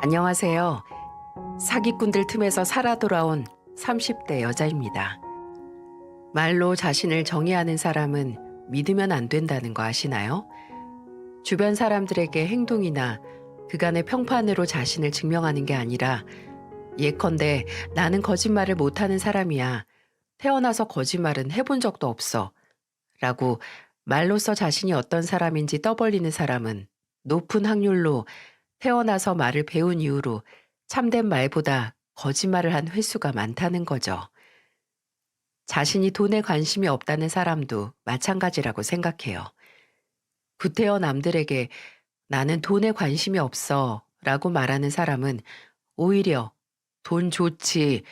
안녕하세요. 사기꾼들 틈에서 살아 돌아온 30대 여자입니다. 말로 자신을 정의하는 사람은 믿으면 안 된다는 거 아시나요? 주변 사람들에게 행동이나 그간의 평판으로 자신을 증명하는 게 아니라 예컨대 나는 거짓말을 못하는 사람이야. 태어나서 거짓말은 해본 적도 없어. 라고 말로써 자신이 어떤 사람인지 떠벌리는 사람은 높은 확률로 태어나서 말을 배운 이후로 참된 말보다 거짓말을 한 횟수가 많다는 거죠. 자신이 돈에 관심이 없다는 사람도 마찬가지라고 생각해요. 구태여 남들에게 나는 돈에 관심이 없어 라고 말하는 사람은 오히려 돈 좋지,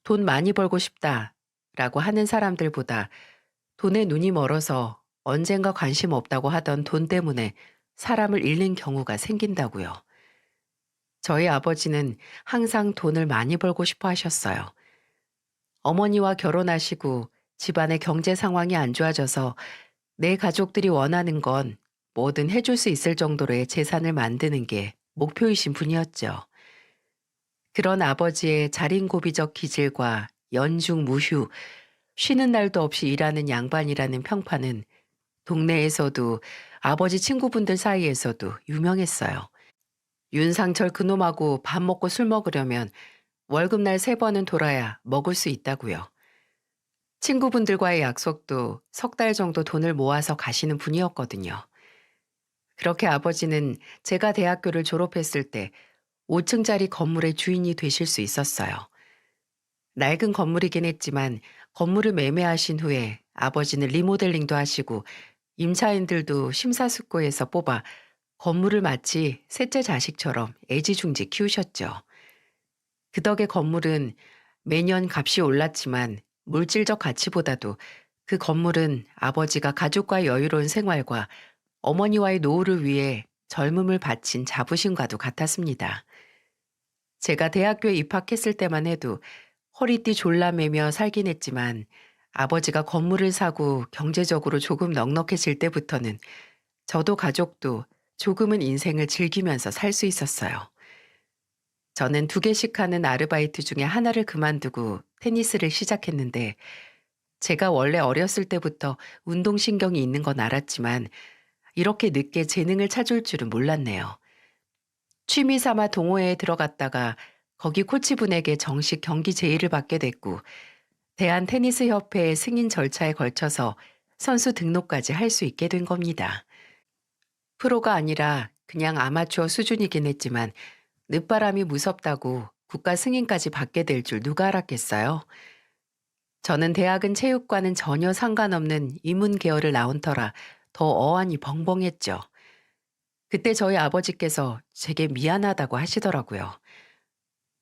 돈 많이 벌고 싶다 라고 하는 사람들보다 돈에 눈이 멀어서 언젠가 관심 없다고 하던 돈 때문에 사람을 잃는 경우가 생긴다고요. 저희 아버지는 항상 돈을 많이 벌고 싶어 하셨어요. 어머니와 결혼하시고 집안의 경제 상황이 안 좋아져서 내 가족들이 원하는 건 뭐든 해줄 수 있을 정도로의 재산을 만드는 게 목표이신 분이었죠. 그런 아버지의 자린고비적 기질과 연중무휴, 쉬는 날도 없이 일하는 양반이라는 평판은 동네에서도 아버지 친구분들 사이에서도 유명했어요. 윤상철 그놈하고 밥 먹고 술 먹으려면 월급날 3번은 돌아야 먹을 수 있다고요. 친구분들과의 약속도 3달 정도 돈을 모아서 가시는 분이었거든요. 그렇게 아버지는 제가 대학교를 졸업했을 때 5층짜리 건물의 주인이 되실 수 있었어요. 낡은 건물이긴 했지만 건물을 매매하신 후에 아버지는 리모델링도 하시고 임차인들도 심사숙고해서 뽑아 건물을 마치 셋째 자식처럼 애지중지 키우셨죠. 그 덕에 건물은 매년 값이 올랐지만 물질적 가치보다도 그 건물은 아버지가 가족과의 여유로운 생활과 어머니와의 노후를 위해 젊음을 바친 자부심과도 같았습니다. 제가 대학교에 입학했을 때만 해도 허리띠 졸라매며 살긴 했지만 아버지가 건물을 사고 경제적으로 조금 넉넉해질 때부터는 저도 가족도 조금은 인생을 즐기면서 살 수 있었어요. 저는 2개씩 하는 아르바이트 중에 하나를 그만두고 테니스를 시작했는데 제가 원래 어렸을 때부터 운동신경이 있는 건 알았지만 이렇게 늦게 재능을 찾을 줄은 몰랐네요. 취미 삼아 동호회에 들어갔다가 거기 코치분에게 정식 경기 제의를 받게 됐고 대한테니스협회의 승인 절차에 걸쳐서 선수 등록까지 할 수 있게 된 겁니다. 프로가 아니라 그냥 아마추어 수준이긴 했지만 늦바람이 무섭다고 국가 승인까지 받게 될 줄 누가 알았겠어요? 저는 대학은 체육과는 전혀 상관없는 인문 계열을 나온 터라 더 어안이 벙벙했죠. 그때 저희 아버지께서 제게 미안하다고 하시더라고요.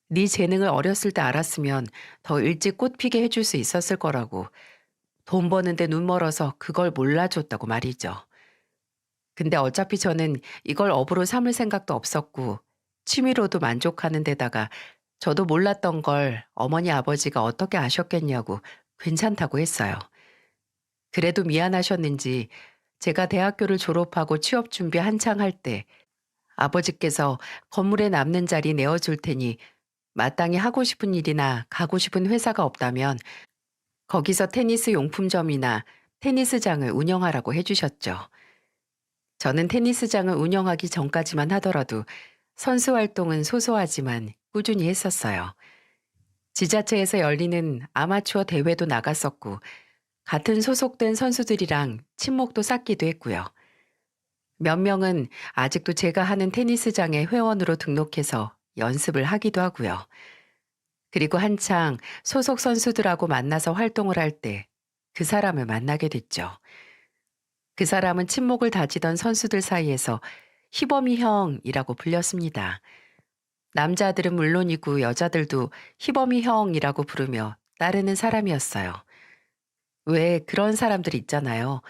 네 재능을 어렸을 때 알았으면 더 일찍 꽃피게 해줄 수 있었을 거라고. 돈 버는데 눈 멀어서 그걸 몰라줬다고 말이죠. 근데 어차피 저는 이걸 업으로 삼을 생각도 없었고 취미로도 만족하는 데다가 저도 몰랐던 걸 어머니 아버지가 어떻게 아셨겠냐고 괜찮다고 했어요. 그래도 미안하셨는지 제가 대학교를 졸업하고 취업 준비 한창 할 때 아버지께서 건물에 남는 자리 내어줄 테니 마땅히 하고 싶은 일이나 가고 싶은 회사가 없다면 거기서 테니스 용품점이나 테니스장을 운영하라고 해주셨죠. 저는 테니스장을 운영하기 전까지만 하더라도 선수 활동은 소소하지만 꾸준히 했었어요. 지자체에서 열리는 아마추어 대회도 나갔었고 같은 소속된 선수들이랑 친목도 쌓기도 했고요. 몇 명은 아직도 제가 하는 테니스장에 회원으로 등록해서 연습을 하기도 하고요. 그리고 한창 소속 선수들하고 만나서 활동을 할 때 그 사람을 만나게 됐죠. 그 사람은 친목을 다지던 선수들 사이에서 희범이 형이라고 불렸습니다. 남자들은 물론이고 여자들도 희범이 형이라고 부르며 따르는 사람이었어요. 왜 그런 사람들 있잖아요.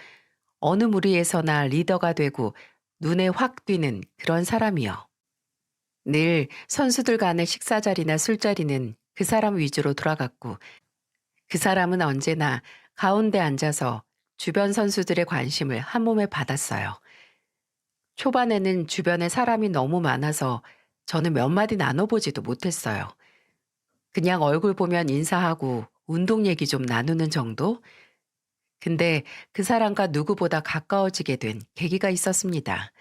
어느 무리에서나 리더가 되고 눈에 확 띄는 그런 사람이요. 늘 선수들 간의 식사 자리나 술자리는 그 사람 위주로 돌아갔고 그 사람은 언제나 가운데 앉아서 주변 선수들의 관심을 한 몸에 받았어요. 초반에는 주변에 사람이 너무 많아서 저는 몇 마디 나눠보지도 못했어요. 그냥 얼굴 보면 인사하고 운동 얘기 좀 나누는 정도? 근데 그 사람과 누구보다 가까워지게 된 계기가 있었습니다.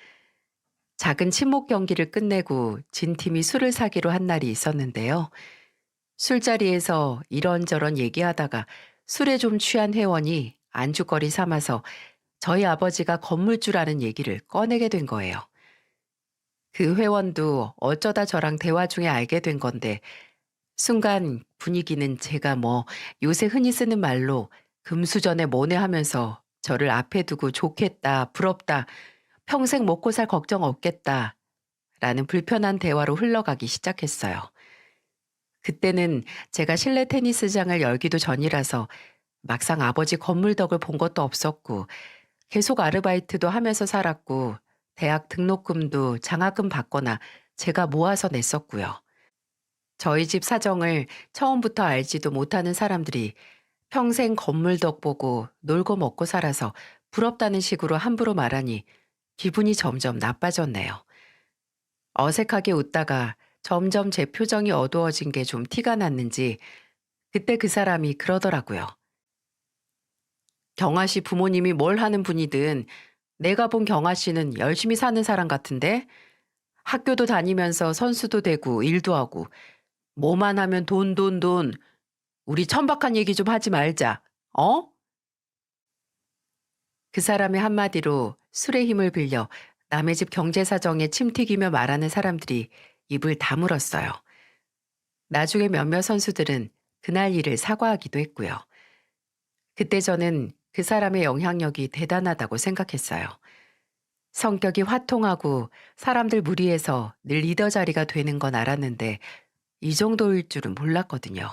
작은 친목 경기를 끝내고 진 팀이 술을 사기로 한 날이 있었는데요. 술자리에서 이런저런 얘기하다가 술에 좀 취한 회원이 안주거리 삼아서 저희 아버지가 건물주라는 얘기를 꺼내게 된 거예요. 그 회원도 어쩌다 저랑 대화 중에 알게 된 건데 순간 분위기는 제가 뭐 요새 흔히 쓰는 말로 금수저에 뭐네 하면서 저를 앞에 두고 좋겠다, 부럽다, 평생 먹고 살 걱정 없겠다 라는 불편한 대화로 흘러가기 시작했어요. 그때는 제가 실내 테니스장을 열기도 전이라서 막상 아버지 건물 덕을 본 것도 없었고 계속 아르바이트도 하면서 살았고 대학 등록금도 장학금 받거나 제가 모아서 냈었고요. 저희 집 사정을 처음부터 알지도 못하는 사람들이 평생 건물 덕 보고 놀고 먹고 살아서 부럽다는 식으로 함부로 말하니 기분이 점점 나빠졌네요. 어색하게 웃다가 점점 제 표정이 어두워진 게 좀 티가 났는지 그때 그 사람이 그러더라고요. 경아 씨 부모님이 뭘 하는 분이든 내가 본 경아 씨는 열심히 사는 사람 같은데 학교도 다니면서 선수도 되고 일도 하고 뭐만 하면 돈, 돈, 돈. 우리 천박한 얘기 좀 하지 말자. 어? 그 사람의 한마디로 술의 힘을 빌려 남의 집 경제 사정에 침 튀기며 말하는 사람들이 입을 다물었어요. 나중에 몇몇 선수들은 그날 일을 사과하기도 했고요. 그때 저는 그 사람의 영향력이 대단하다고 생각했어요. 성격이 화통하고 사람들 무리해서 늘 리더 자리가 되는 건 알았는데 이 정도일 줄은 몰랐거든요.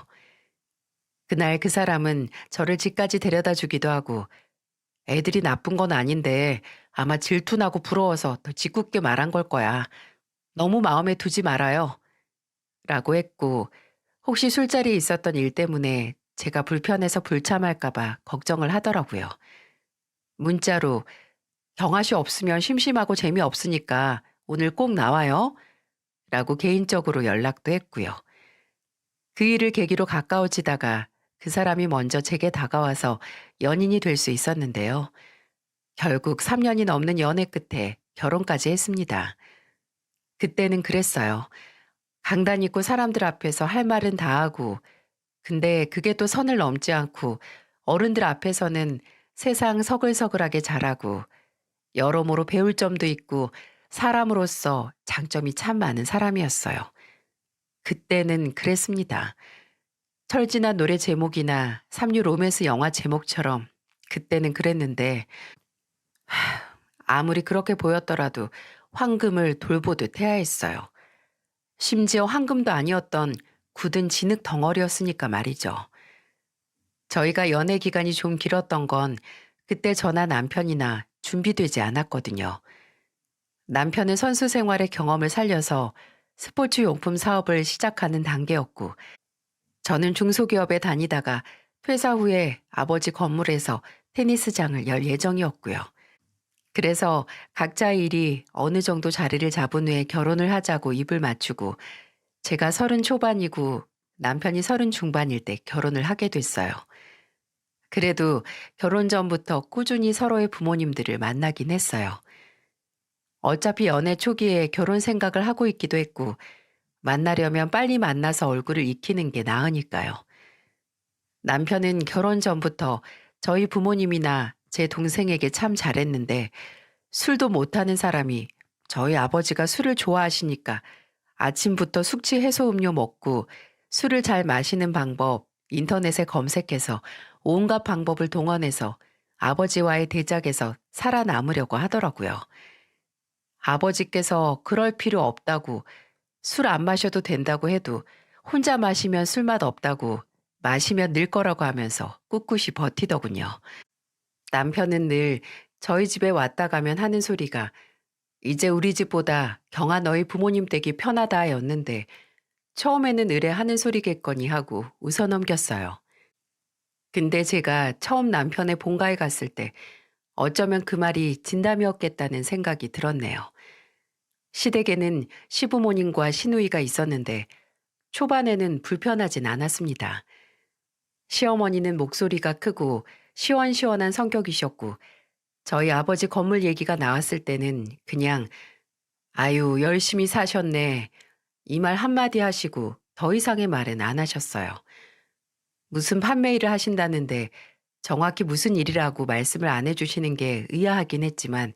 그날 그 사람은 저를 집까지 데려다 주기도 하고 애들이 나쁜 건 아닌데 아마 질투나고 부러워서 더 짓궂게 말한 걸 거야. 너무 마음에 두지 말아요. 라고 했고 혹시 술자리에 있었던 일 때문에 제가 불편해서 불참할까봐 걱정을 하더라고요. 문자로 경아 씨 없으면 심심하고 재미없으니까 오늘 꼭 나와요. 라고 개인적으로 연락도 했고요. 그 일을 계기로 가까워지다가 그 사람이 먼저 제게 다가와서 연인이 될 수 있었는데요. 결국 3년이 넘는 연애 끝에 결혼까지 했습니다. 그때는 그랬어요. 강단 있고 사람들 앞에서 할 말은 다 하고, 근데 그게 또 선을 넘지 않고 어른들 앞에서는 세상 서글서글하게 잘하고 여러모로 배울 점도 있고 사람으로서 장점이 참 많은 사람이었어요. 그때는 그랬습니다. 철진한 노래 제목이나 삼류 로맨스 영화 제목처럼 그때는 그랬는데 아무리 그렇게 보였더라도 황금을 돌보듯 해야 했어요. 심지어 황금도 아니었던 굳은 진흙 덩어리였으니까 말이죠. 저희가 연애 기간이 좀 길었던 건 그때 저나 남편이나 준비되지 않았거든요. 남편은 선수 생활의 경험을 살려서 스포츠 용품 사업을 시작하는 단계였고 저는 중소기업에 다니다가 퇴사 후에 아버지 건물에서 테니스장을 열 예정이었고요. 그래서 각자의 일이 어느 정도 자리를 잡은 후에 결혼을 하자고 입을 맞추고 제가 30 초반이고 남편이 30 중반일 때 결혼을 하게 됐어요. 그래도 결혼 전부터 꾸준히 서로의 부모님들을 만나긴 했어요. 어차피 연애 초기에 결혼 생각을 하고 있기도 했고 만나려면 빨리 만나서 얼굴을 익히는 게 나으니까요. 남편은 결혼 전부터 저희 부모님이나 제 동생에게 참 잘했는데 술도 못하는 사람이 저희 아버지가 술을 좋아하시니까 아침부터 숙취 해소 음료 먹고 술을 잘 마시는 방법 인터넷에 검색해서 온갖 방법을 동원해서 아버지와의 대작에서 살아남으려고 하더라고요. 아버지께서 그럴 필요 없다고 술 안 마셔도 된다고 해도 혼자 마시면 술맛 없다고 마시면 늘 거라고 하면서 꿋꿋이 버티더군요. 남편은 늘 저희 집에 왔다 가면 하는 소리가 이제 우리 집보다 경아 너희 부모님 댁이 편하다였는데 처음에는 의뢰하는 소리겠거니 하고 웃어넘겼어요. 근데 제가 처음 남편의 본가에 갔을 때 어쩌면 그 말이 진담이었겠다는 생각이 들었네요. 시댁에는 시부모님과 시누이가 있었는데 초반에는 불편하진 않았습니다. 시어머니는 목소리가 크고 시원시원한 성격이셨고 저희 아버지 건물 얘기가 나왔을 때는 그냥 아유 열심히 사셨네 이 말 한마디 하시고 더 이상의 말은 안 하셨어요. 무슨 판매 일을 하신다는데 정확히 무슨 일이라고 말씀을 안 해주시는 게 의아하긴 했지만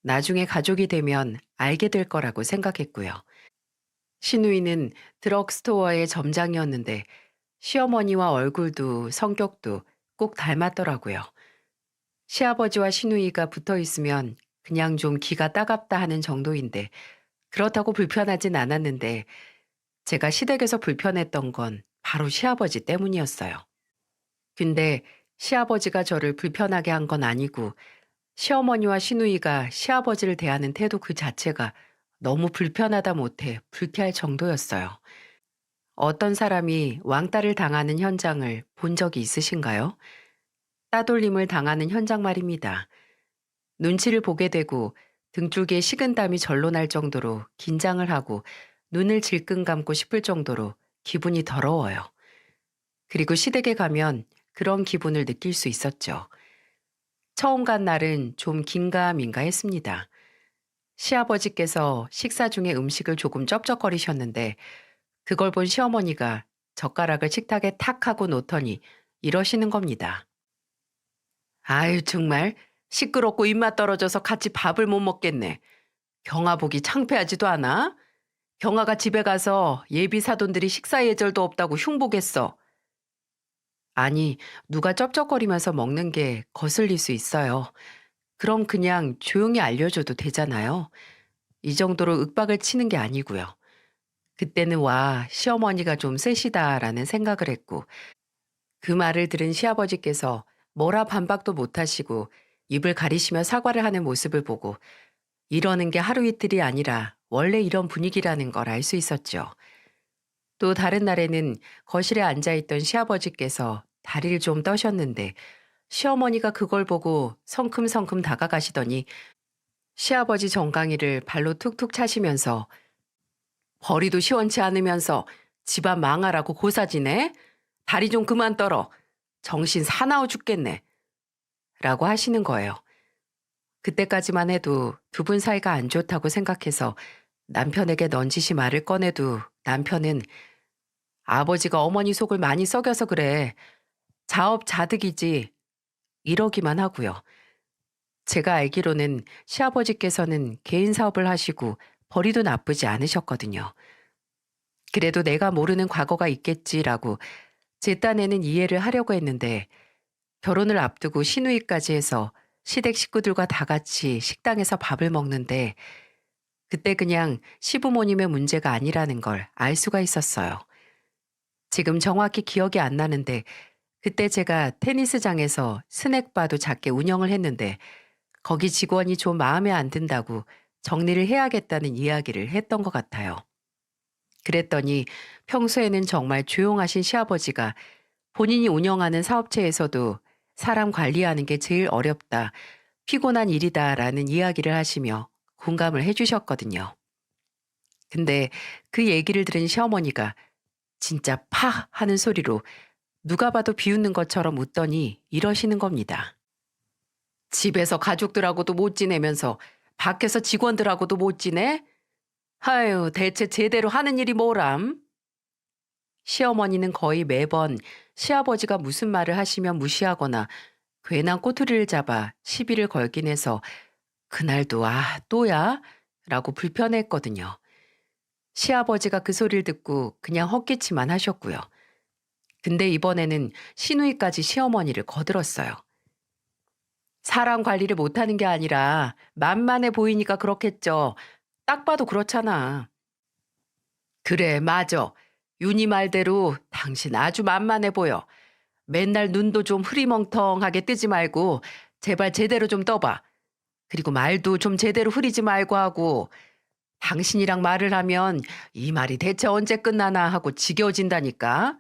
나중에 가족이 되면 알게 될 거라고 생각했고요. 시누이는 드럭스토어의 점장이었는데 시어머니와 얼굴도 성격도 꼭 닮았더라고요. 시아버지와 시누이가 붙어 있으면 그냥 좀 기가 따갑다 하는 정도인데 그렇다고 불편하진 않았는데 제가 시댁에서 불편했던 건 바로 시아버지 때문이었어요. 근데 시아버지가 저를 불편하게 한 건 아니고 시어머니와 시누이가 시아버지를 대하는 태도 그 자체가 너무 불편하다 못해 불쾌할 정도였어요. 어떤 사람이 왕따를 당하는 현장을 본 적이 있으신가요? 따돌림을 당하는 현장 말입니다. 눈치를 보게 되고 등줄기에 식은땀이 절로 날 정도로 긴장을 하고 눈을 질끈 감고 싶을 정도로 기분이 더러워요. 그리고 시댁에 가면 그런 기분을 느낄 수 있었죠. 처음 간 날은 좀 긴가민가 했습니다. 시아버지께서 식사 중에 음식을 조금 쩝쩝거리셨는데 그걸 본 시어머니가 젓가락을 식탁에 탁 하고 놓더니 이러시는 겁니다. 아유 정말 시끄럽고 입맛 떨어져서 같이 밥을 못 먹겠네. 경아 보기 창피하지도 않아? 경아가 집에 가서 예비 사돈들이 식사 예절도 없다고 흉보겠어. 아니 누가 쩝쩝거리면서 먹는 게 거슬릴 수 있어요. 그럼 그냥 조용히 알려줘도 되잖아요. 이 정도로 윽박을 치는 게 아니고요. 그때는 와 시어머니가 좀 세시다라는 생각을 했고 그 말을 들은 시아버지께서 뭐라 반박도 못하시고 입을 가리시며 사과를 하는 모습을 보고 이러는 게 하루 이틀이 아니라 원래 이런 분위기라는 걸 알 수 있었죠. 또 다른 날에는 거실에 앉아있던 시아버지께서 다리를 좀 떠셨는데 시어머니가 그걸 보고 성큼성큼 다가가시더니 시아버지 정강이를 발로 툭툭 차시면서 벌이도 시원치 않으면서 집안 망하라고 고사지네? 다리 좀 그만 떨어. 정신 사나워 죽겠네. 라고 하시는 거예요. 그때까지만 해도 두 분 사이가 안 좋다고 생각해서 남편에게 넌지시 말을 꺼내도 남편은 아버지가 어머니 속을 많이 썩여서 그래. 자업자득이지. 이러기만 하고요. 제가 알기로는 시아버지께서는 개인 사업을 하시고 벌이도 나쁘지 않으셨거든요. 그래도 내가 모르는 과거가 있겠지라고 제 딴에는 이해를 하려고 했는데 결혼을 앞두고 시누이까지 해서 시댁 식구들과 다 같이 식당에서 밥을 먹는데 그때 그냥 시부모님의 문제가 아니라는 걸 알 수가 있었어요. 지금 정확히 기억이 안 나는데 그때 제가 테니스장에서 스낵바도 작게 운영을 했는데 거기 직원이 좀 마음에 안 든다고 정리를 해야겠다는 이야기를 했던 것 같아요. 그랬더니 평소에는 정말 조용하신 시아버지가 본인이 운영하는 사업체에서도 사람 관리하는 게 제일 어렵다, 피곤한 일이다라는 이야기를 하시며 공감을 해주셨거든요. 근데 그 얘기를 들은 시어머니가 진짜 파 하는 소리로 누가 봐도 비웃는 것처럼 웃더니 이러시는 겁니다. 집에서 가족들하고도 못 지내면서 밖에서 직원들하고도 못 지내? 아유, 대체 제대로 하는 일이 뭐람? 시어머니는 거의 매번 시아버지가 무슨 말을 하시면 무시하거나 괜한 꼬투리를 잡아 시비를 걸긴 해서 그날도 아, 또야? 라고 불편해했거든요. 시아버지가 그 소리를 듣고 그냥 헛기침만 하셨고요. 근데 이번에는 시누이까지 시어머니를 거들었어요. 사람 관리를 못하는 게 아니라 만만해 보이니까 그렇겠죠. 딱 봐도 그렇잖아. 그래, 맞아. 윤희 말대로 당신 아주 만만해 보여. 맨날 눈도 좀 흐리멍텅하게 뜨지 말고 제발 제대로 좀 떠봐. 그리고 말도 좀 제대로 흐리지 말고 하고 당신이랑 말을 하면 이 말이 대체 언제 끝나나 하고 지겨워진다니까.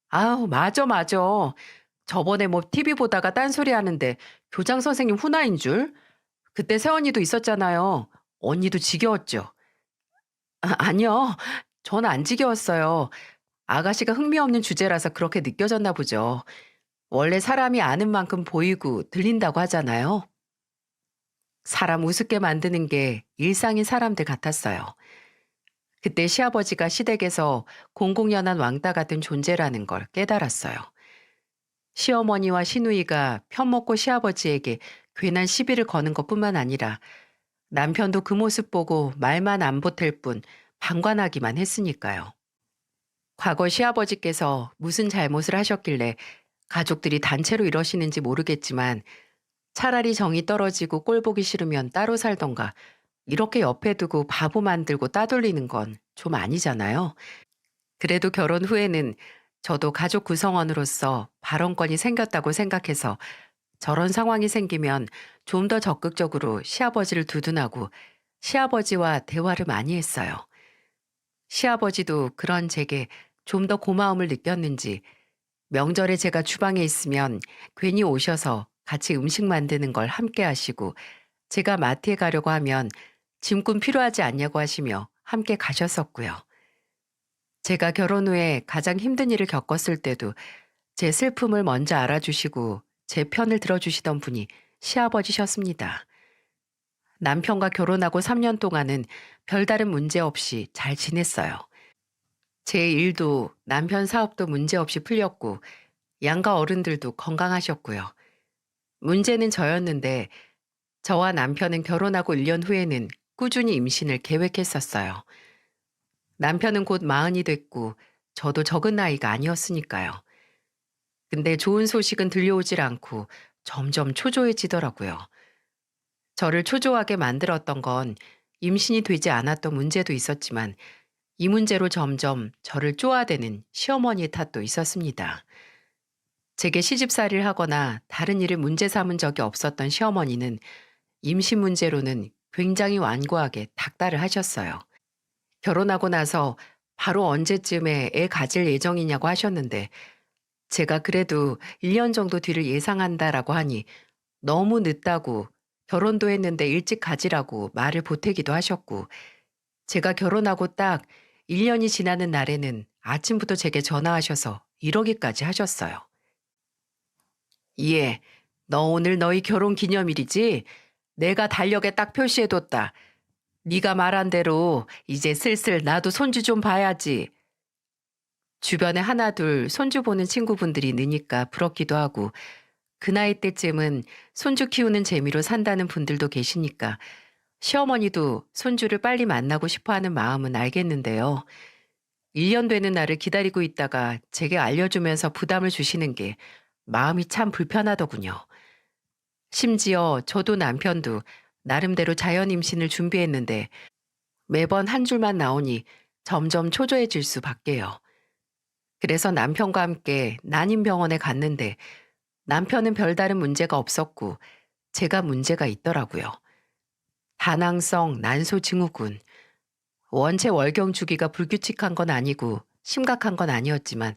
아우, 맞아, 맞아. 저번에 뭐 TV 보다가 딴소리 하는데 교장 선생님 훈화인 줄? 그때 세원이도 있었잖아요. 언니도 지겨웠죠? 아니요. 전 안 지겨웠어요. 아가씨가 흥미없는 주제라서 그렇게 느껴졌나 보죠. 원래 사람이 아는 만큼 보이고 들린다고 하잖아요. 사람 우습게 만드는 게 일상인 사람들 같았어요. 그때 시아버지가 시댁에서 공공연한 왕따 같은 존재라는 걸 깨달았어요. 시어머니와 시누이가 편먹고 시아버지에게 괜한 시비를 거는 것뿐만 아니라 남편도 그 모습 보고 말만 안 보탤 뿐 방관하기만 했으니까요. 과거 시아버지께서 무슨 잘못을 하셨길래 가족들이 단체로 이러시는지 모르겠지만 차라리 정이 떨어지고 꼴 보기 싫으면 따로 살던가 이렇게 옆에 두고 바보 만들고 따돌리는 건 좀 아니잖아요. 그래도 결혼 후에는 저도 가족 구성원으로서 발언권이 생겼다고 생각해서 저런 상황이 생기면 좀 더 적극적으로 시아버지를 두둔하고 시아버지와 대화를 많이 했어요. 시아버지도 그런 제게 좀 더 고마움을 느꼈는지 명절에 제가 주방에 있으면 괜히 오셔서 같이 음식 만드는 걸 함께 하시고 제가 마트에 가려고 하면 짐꾼 필요하지 않냐고 하시며 함께 가셨었고요. 제가 결혼 후에 가장 힘든 일을 겪었을 때도 제 슬픔을 먼저 알아주시고 제 편을 들어주시던 분이 시아버지셨습니다. 남편과 결혼하고 3년 동안은 별다른 문제 없이 잘 지냈어요. 제 일도 남편 사업도 문제 없이 풀렸고 양가 어른들도 건강하셨고요. 문제는 저였는데 저와 남편은 결혼하고 1년 후에는 꾸준히 임신을 계획했었어요. 남편은 곧 40이 됐고 저도 적은 나이가 아니었으니까요. 근데 좋은 소식은 들려오질 않고 점점 초조해지더라고요. 저를 초조하게 만들었던 건 임신이 되지 않았던 문제도 있었지만 이 문제로 점점 저를 쪼아대는 시어머니의 탓도 있었습니다. 제게 시집살이를 하거나 다른 일을 문제 삼은 적이 없었던 시어머니는 임신 문제로는 굉장히 완고하게 닥달을 하셨어요. 결혼하고 나서 바로 언제쯤에 애 가질 예정이냐고 하셨는데 제가 그래도 1년 정도 뒤를 예상한다라고 하니 너무 늦다고 결혼도 했는데 일찍 가지라고 말을 보태기도 하셨고 제가 결혼하고 딱 1년이 지나는 날에는 아침부터 제게 전화하셔서 이러기까지 하셨어요. 예, 너 오늘 너희 결혼 기념일이지? 내가 달력에 딱 표시해뒀다. 네가 말한 대로 이제 슬슬 나도 손주 좀 봐야지. 주변에 하나 둘 손주 보는 친구분들이 느니까 부럽기도 하고 그 나이 때쯤은 손주 키우는 재미로 산다는 분들도 계시니까 시어머니도 손주를 빨리 만나고 싶어 하는 마음은 알겠는데요. 1년 되는 날을 기다리고 있다가 제게 알려주면서 부담을 주시는 게 마음이 참 불편하더군요. 심지어 저도 남편도 나름대로 자연 임신을 준비했는데 매번 한 줄만 나오니 점점 초조해질 수밖에요. 그래서 남편과 함께 난임병원에 갔는데 남편은 별다른 문제가 없었고 제가 문제가 있더라고요. 다낭성 난소증후군. 원체 월경 주기가 불규칙한 건 아니고 심각한 건 아니었지만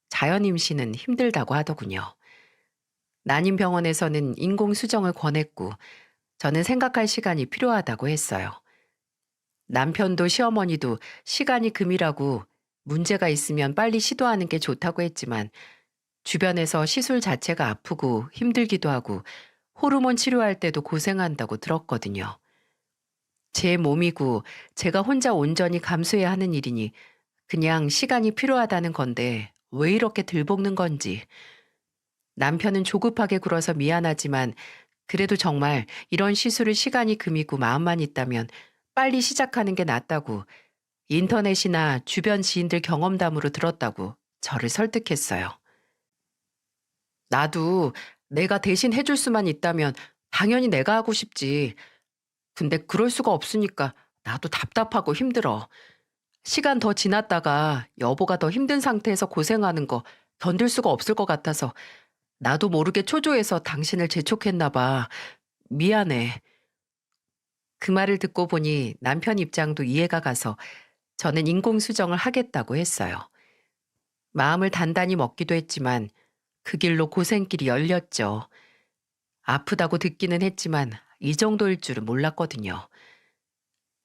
자연 임신은 힘들다고 하더군요. 난임병원에서는 인공수정을 권했고 저는 생각할 시간이 필요하다고 했어요. 남편도 시어머니도 시간이 금이라고 문제가 있으면 빨리 시도하는 게 좋다고 했지만 주변에서 시술 자체가 아프고 힘들기도 하고 호르몬 치료할 때도 고생한다고 들었거든요. 제 몸이고 제가 혼자 온전히 감수해야 하는 일이니 그냥 시간이 필요하다는 건데 왜 이렇게 들볶는 건지. 남편은 조급하게 굴어서 미안하지만 그래도 정말 이런 시술을 시간이 금이고 마음만 있다면 빨리 시작하는 게 낫다고 인터넷이나 주변 지인들 경험담으로 들었다고 저를 설득했어요. 나도 내가 대신 해줄 수만 있다면 당연히 내가 하고 싶지. 근데 그럴 수가 없으니까 나도 답답하고 힘들어. 시간 더 지났다가 여보가 더 힘든 상태에서 고생하는 거 견딜 수가 없을 것 같아서 나도 모르게 초조해서 당신을 재촉했나 봐. 미안해. 그 말을 듣고 보니 남편 입장도 이해가 가서 저는 인공수정을 하겠다고 했어요. 마음을 단단히 먹기도 했지만 그 길로 고생길이 열렸죠. 아프다고 듣기는 했지만 이 정도일 줄은 몰랐거든요.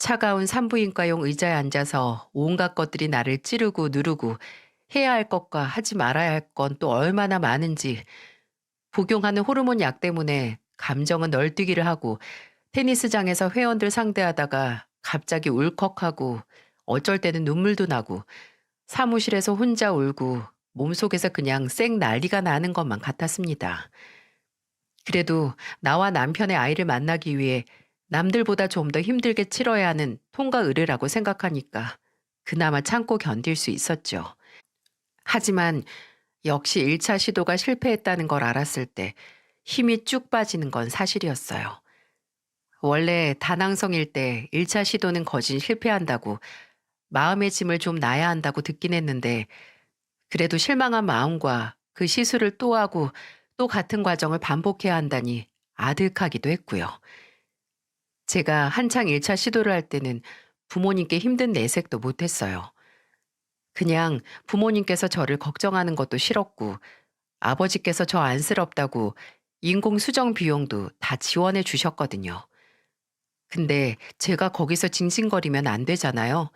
차가운 산부인과용 의자에 앉아서 온갖 것들이 나를 찌르고 누르고 해야 할 것과 하지 말아야 할 건 또 얼마나 많은지 복용하는 호르몬 약 때문에 감정은 널뛰기를 하고 테니스장에서 회원들 상대하다가 갑자기 울컥하고 어쩔 때는 눈물도 나고 사무실에서 혼자 울고 몸속에서 그냥 쌩 난리가 나는 것만 같았습니다. 그래도 나와 남편의 아이를 만나기 위해 남들보다 좀 더 힘들게 치러야 하는 통과 의례라고 생각하니까 그나마 참고 견딜 수 있었죠. 하지만 역시 1차 시도가 실패했다는 걸 알았을 때 힘이 쭉 빠지는 건 사실이었어요. 원래 다낭성일 때 1차 시도는 거진 실패한다고 마음의 짐을 좀 놔야 한다고 듣긴 했는데 그래도 실망한 마음과 그 시술을 또 하고 또 같은 과정을 반복해야 한다니 아득하기도 했고요. 제가 한창 1차 시도를 할 때는 부모님께 힘든 내색도 못했어요. 그냥 부모님께서 저를 걱정하는 것도 싫었고 아버지께서 저 안쓰럽다고 인공수정 비용도 다 지원해 주셨거든요. 근데 제가 거기서 징징거리면 안 되잖아요.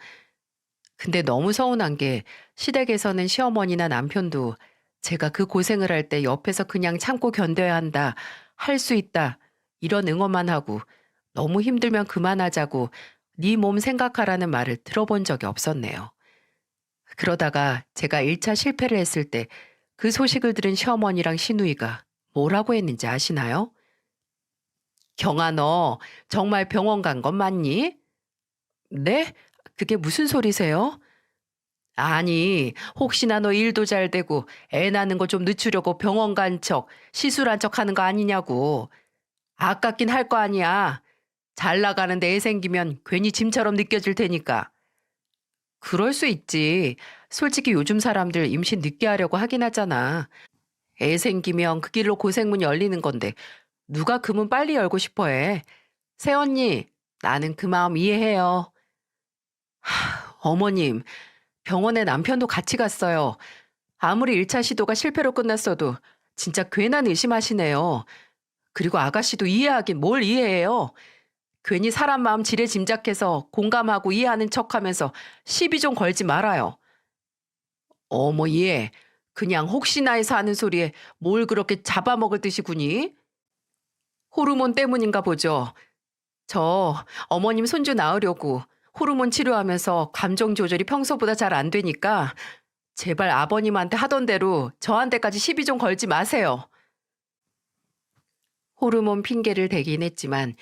근데 너무 서운한 게 시댁에서는 시어머니나 남편도 제가 그 고생을 할 때 옆에서 그냥 참고 견뎌야 한다, 할 수 있다, 이런 응원만 하고 너무 힘들면 그만하자고 네 몸 생각하라는 말을 들어본 적이 없었네요. 그러다가 제가 1차 실패를 했을 때 그 소식을 들은 시어머니랑 시누이가 뭐라고 했는지 아시나요? 경아 너 정말 병원 간 건 맞니? 네? 그게 무슨 소리세요? 아니, 혹시나 너 일도 잘 되고 애 낳는 거 좀 늦추려고 병원 간 척, 시술한 척 하는 거 아니냐고. 아깝긴 할 거 아니야. 잘 나가는데 애 생기면 괜히 짐처럼 느껴질 테니까. 그럴 수 있지. 솔직히 요즘 사람들 임신 늦게 하려고 하긴 하잖아. 애 생기면 그 길로 고생문 열리는 건데 누가 그 문 빨리 열고 싶어 해. 새언니, 나는 그 마음 이해해요. 어머님, 병원에 남편도 같이 갔어요. 아무리 1차 시도가 실패로 끝났어도 진짜 괜한 의심하시네요. 그리고 아가씨도 이해하긴 뭘 이해해요. 괜히 사람 마음 지레 짐작해서 공감하고 이해하는 척하면서 시비 좀 걸지 말아요. 어머 얘, 그냥 혹시나 해서 하는 소리에 뭘 그렇게 잡아먹을 듯이 구니? 호르몬 때문인가 보죠. 저 어머님 손주 낳으려고 호르몬 치료하면서 감정 조절이 평소보다 잘 안 되니까 제발 아버님한테 하던 대로 저한테까지 시비 좀 걸지 마세요. 호르몬 핑계를 대긴 했지만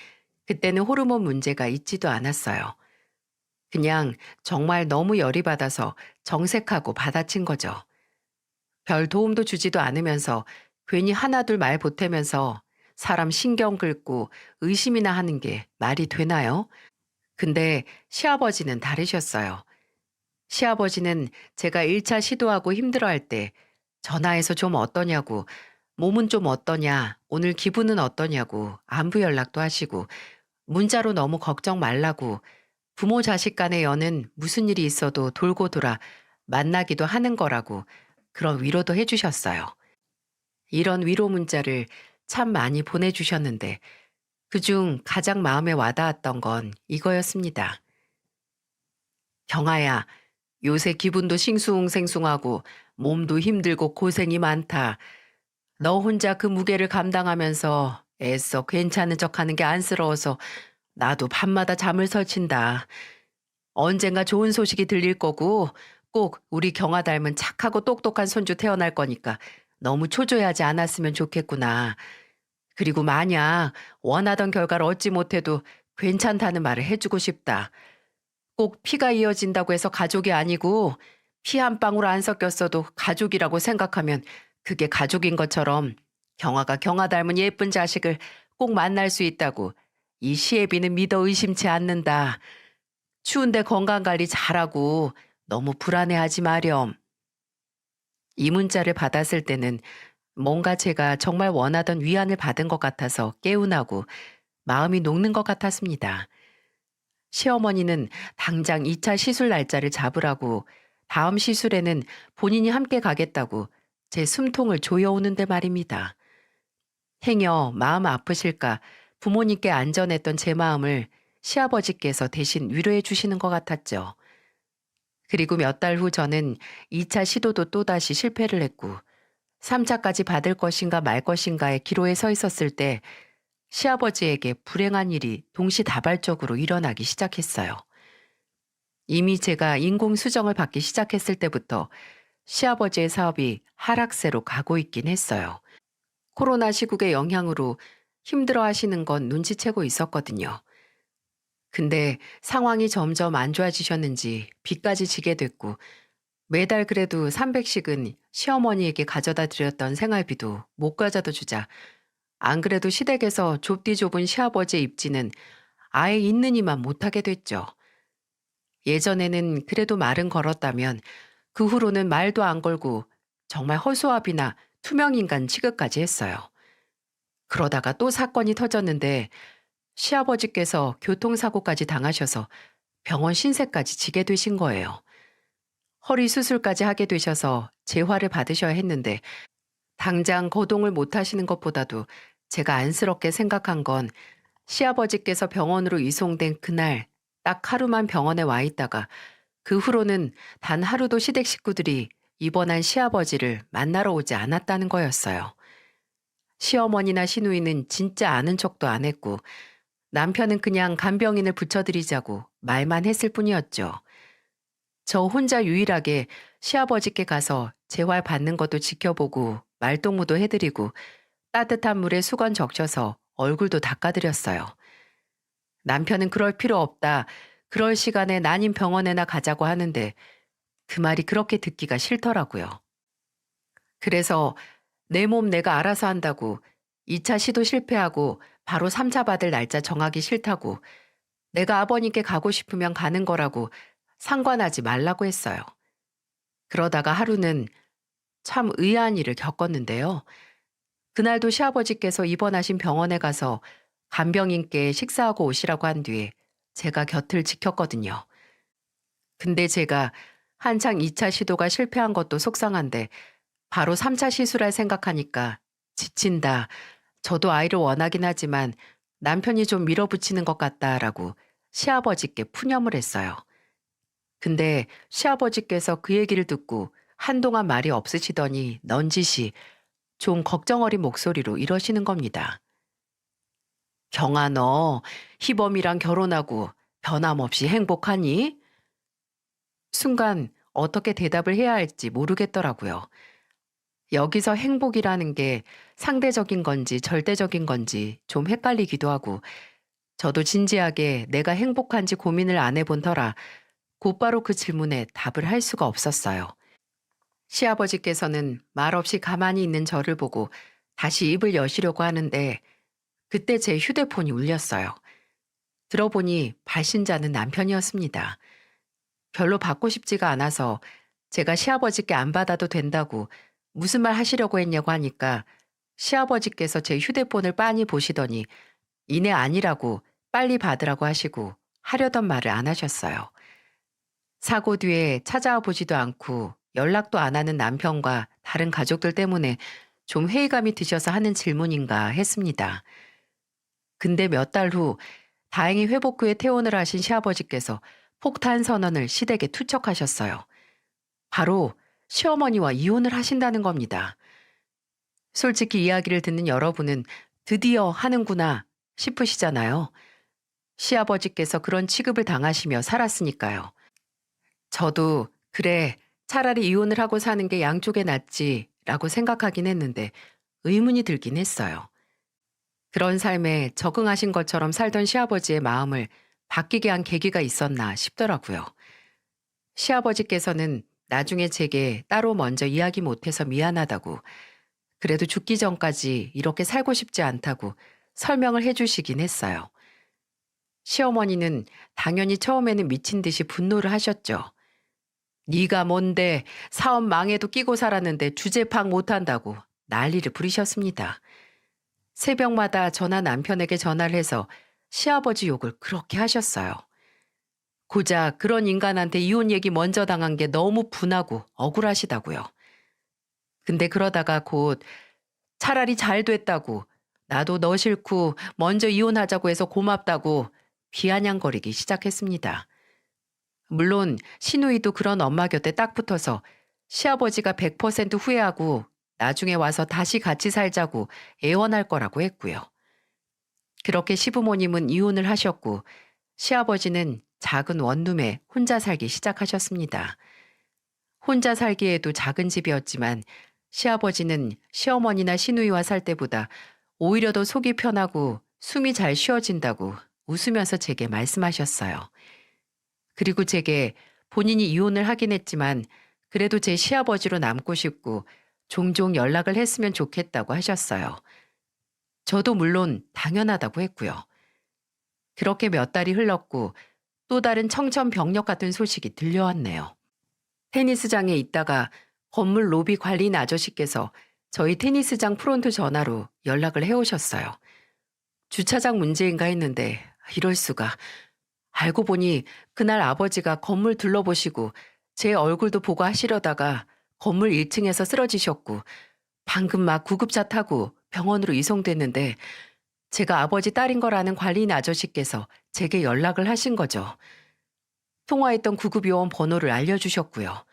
그때는 호르몬 문제가 있지도 않았어요. 그냥 정말 너무 열이 받아서 정색하고 받아친 거죠. 별 도움도 주지도 않으면서 괜히 하나둘 말 보태면서 사람 신경 긁고 의심이나 하는 게 말이 되나요? 근데 시아버지는 다르셨어요. 시아버지는 제가 1차 시도하고 힘들어할 때 전화해서 좀 어떠냐고, 몸은 좀 어떠냐, 오늘 기분은 어떠냐고 안부 연락도 하시고 문자로 너무 걱정 말라고 부모 자식 간의 연은 무슨 일이 있어도 돌고 돌아 만나기도 하는 거라고 그런 위로도 해주셨어요. 이런 위로 문자를 참 많이 보내주셨는데 그중 가장 마음에 와닿았던 건 이거였습니다. 경아야, 요새 기분도 싱숭생숭하고 몸도 힘들고 고생이 많다. 너 혼자 그 무게를 감당하면서 애써 괜찮은 척하는 게 안쓰러워서 나도 밤마다 잠을 설친다. 언젠가 좋은 소식이 들릴 거고 꼭 우리 경아 닮은 착하고 똑똑한 손주 태어날 거니까 너무 초조해하지 않았으면 좋겠구나. 그리고 만약 원하던 결과를 얻지 못해도 괜찮다는 말을 해주고 싶다. 꼭 피가 이어진다고 해서 가족이 아니고 피 한 방울 안 섞였어도 가족이라고 생각하면 그게 가족인 것처럼 경아가 경아 닮은 예쁜 자식을 꼭 만날 수 있다고 이 시애비는 믿어 의심치 않는다. 추운데 건강관리 잘하고 너무 불안해하지 마렴. 이 문자를 받았을 때는 뭔가 제가 정말 원하던 위안을 받은 것 같아서 개운하고 마음이 녹는 것 같았습니다. 시어머니는 당장 2차 시술 날짜를 잡으라고 다음 시술에는 본인이 함께 가겠다고 제 숨통을 조여오는데 말입니다. 행여 마음 아프실까 부모님께 안전했던 제 마음을 시아버지께서 대신 위로해 주시는 것 같았죠. 그리고 몇 달 후 저는 2차 시도도 또다시 실패를 했고 3차까지 받을 것인가 말 것인가의 기로에 서 있었을 때 시아버지에게 불행한 일이 동시다발적으로 일어나기 시작했어요. 이미 제가 인공수정을 받기 시작했을 때부터 시아버지의 사업이 하락세로 가고 있긴 했어요. 코로나 시국의 영향으로 힘들어 하시는 건 눈치채고 있었거든요. 근데 상황이 점점 안 좋아지셨는지 빚까지 지게 됐고 매달 그래도 300씩은 시어머니에게 가져다 드렸던 생활비도 못 가져다 주자 안 그래도 시댁에서 좁디 좁은 시아버지의 입지는 아예 있는 이만 못하게 됐죠. 예전에는 그래도 말은 걸었다면 그 후로는 말도 안 걸고 정말 허수아비나 투명인간 취급까지 했어요. 그러다가 또 사건이 터졌는데 시아버지께서 교통사고까지 당하셔서 병원 신세까지 지게 되신 거예요. 허리 수술까지 하게 되셔서 재활을 받으셔야 했는데 당장 거동을 못 하시는 것보다도 제가 안쓰럽게 생각한 건 시아버지께서 병원으로 이송된 그날 딱 하루만 병원에 와 있다가 그 후로는 단 하루도 시댁 식구들이 입원한 시아버지를 만나러 오지 않았다는 거였어요. 시어머니나 시누이는 진짜 아는 척도 안 했고 남편은 그냥 간병인을 붙여드리자고 말만 했을 뿐이었죠. 저 혼자 유일하게 시아버지께 가서 재활 받는 것도 지켜보고 말동무도 해드리고 따뜻한 물에 수건 적셔서 얼굴도 닦아드렸어요. 남편은 그럴 필요 없다. 그럴 시간에 난임 병원에나 가자고 하는데 그 말이 그렇게 듣기가 싫더라고요. 그래서 내 몸 내가 알아서 한다고 2차 시도 실패하고 바로 3차 받을 날짜 정하기 싫다고 내가 아버님께 가고 싶으면 가는 거라고 상관하지 말라고 했어요. 그러다가 하루는 참 의아한 일을 겪었는데요. 그날도 시아버지께서 입원하신 병원에 가서 간병인께 식사하고 오시라고 한 뒤에 제가 곁을 지켰거든요. 근데 제가 한창 2차 시도가 실패한 것도 속상한데 바로 3차 시술할 생각하니까 지친다. 저도 아이를 원하긴 하지만 남편이 좀 밀어붙이는 것 같다라고 시아버지께 푸념을 했어요. 근데 시아버지께서 그 얘기를 듣고 한동안 말이 없으시더니 넌지시 좀 걱정 어린 목소리로 이러시는 겁니다. 경아 너 희범이랑 결혼하고 변함없이 행복하니? 순간 어떻게 대답을 해야 할지 모르겠더라고요. 여기서 행복이라는 게 상대적인 건지 절대적인 건지 좀 헷갈리기도 하고 저도 진지하게 내가 행복한지 고민을 안 해본 터라 곧바로 그 질문에 답을 할 수가 없었어요. 시아버지께서는 말없이 가만히 있는 저를 보고 다시 입을 여시려고 하는데 그때 제 휴대폰이 울렸어요. 들어보니 발신자는 남편이었습니다. 별로 받고 싶지가 않아서 제가 시아버지께 안 받아도 된다고 무슨 말 하시려고 했냐고 하니까 시아버지께서 제 휴대폰을 빤히 보시더니 이내 아니라고 빨리 받으라고 하시고 하려던 말을 안 하셨어요. 사고 뒤에 찾아와 보지도 않고 연락도 안 하는 남편과 다른 가족들 때문에 좀 회의감이 드셔서 하는 질문인가 했습니다. 근데 몇 달 후 다행히 회복 후에 퇴원을 하신 시아버지께서 폭탄 선언을 시댁에 투척하셨어요. 바로 시어머니와 이혼을 하신다는 겁니다. 솔직히 이야기를 듣는 여러분은 드디어 하는구나 싶으시잖아요. 시아버지께서 그런 취급을 당하시며 살았으니까요. 저도 그래 차라리 이혼을 하고 사는 게 양쪽에 낫지라고 생각하긴 했는데 의문이 들긴 했어요. 그런 삶에 적응하신 것처럼 살던 시아버지의 마음을 바뀌게 한 계기가 있었나 싶더라고요. 시아버지께서는 나중에 제게 따로 먼저 이야기 못해서 미안하다고 그래도 죽기 전까지 이렇게 살고 싶지 않다고 설명을 해주시긴 했어요. 시어머니는 당연히 처음에는 미친 듯이 분노를 하셨죠. 네가 뭔데 사업 망해도 끼고 살았는데 주제 파악 못한다고 난리를 부리셨습니다. 새벽마다 저나 남편에게 전화를 해서 시아버지 욕을 그렇게 하셨어요. 고작 그런 인간한테 이혼 얘기 먼저 당한 게 너무 분하고 억울하시다고요. 근데 그러다가 곧 차라리 잘 됐다고 나도 너 싫고 먼저 이혼하자고 해서 고맙다고 비아냥거리기 시작했습니다. 물론 시누이도 그런 엄마 곁에 딱 붙어서 시아버지가 100% 후회하고 나중에 와서 다시 같이 살자고 애원할 거라고 했고요. 그렇게 시부모님은 이혼을 하셨고 시아버지는 작은 원룸에 혼자 살기 시작하셨습니다. 혼자 살기에도 작은 집이었지만 시아버지는 시어머니나 시누이와 살 때보다 오히려 더 속이 편하고 숨이 잘 쉬어진다고 웃으면서 제게 말씀하셨어요. 그리고 제게 본인이 이혼을 하긴 했지만 그래도 제 시아버지로 남고 싶고 종종 연락을 했으면 좋겠다고 하셨어요. 저도 물론 당연하다고 했고요. 그렇게 몇 달이 흘렀고 또 다른 청천벽력 같은 소식이 들려왔네요. 테니스장에 있다가 건물 로비 관리인 아저씨께서 저희 테니스장 프론트 전화로 연락을 해오셨어요. 주차장 문제인가 했는데 이럴 수가. 알고 보니 그날 아버지가 건물 둘러보시고 제 얼굴도 보고 하시려다가 건물 1층에서 쓰러지셨고 방금 막 구급차 타고 병원으로 이송됐는데 제가 아버지 딸인 거라는 관리인 아저씨께서 제게 연락을 하신 거죠. 통화했던 구급요원 번호를 알려주셨고요.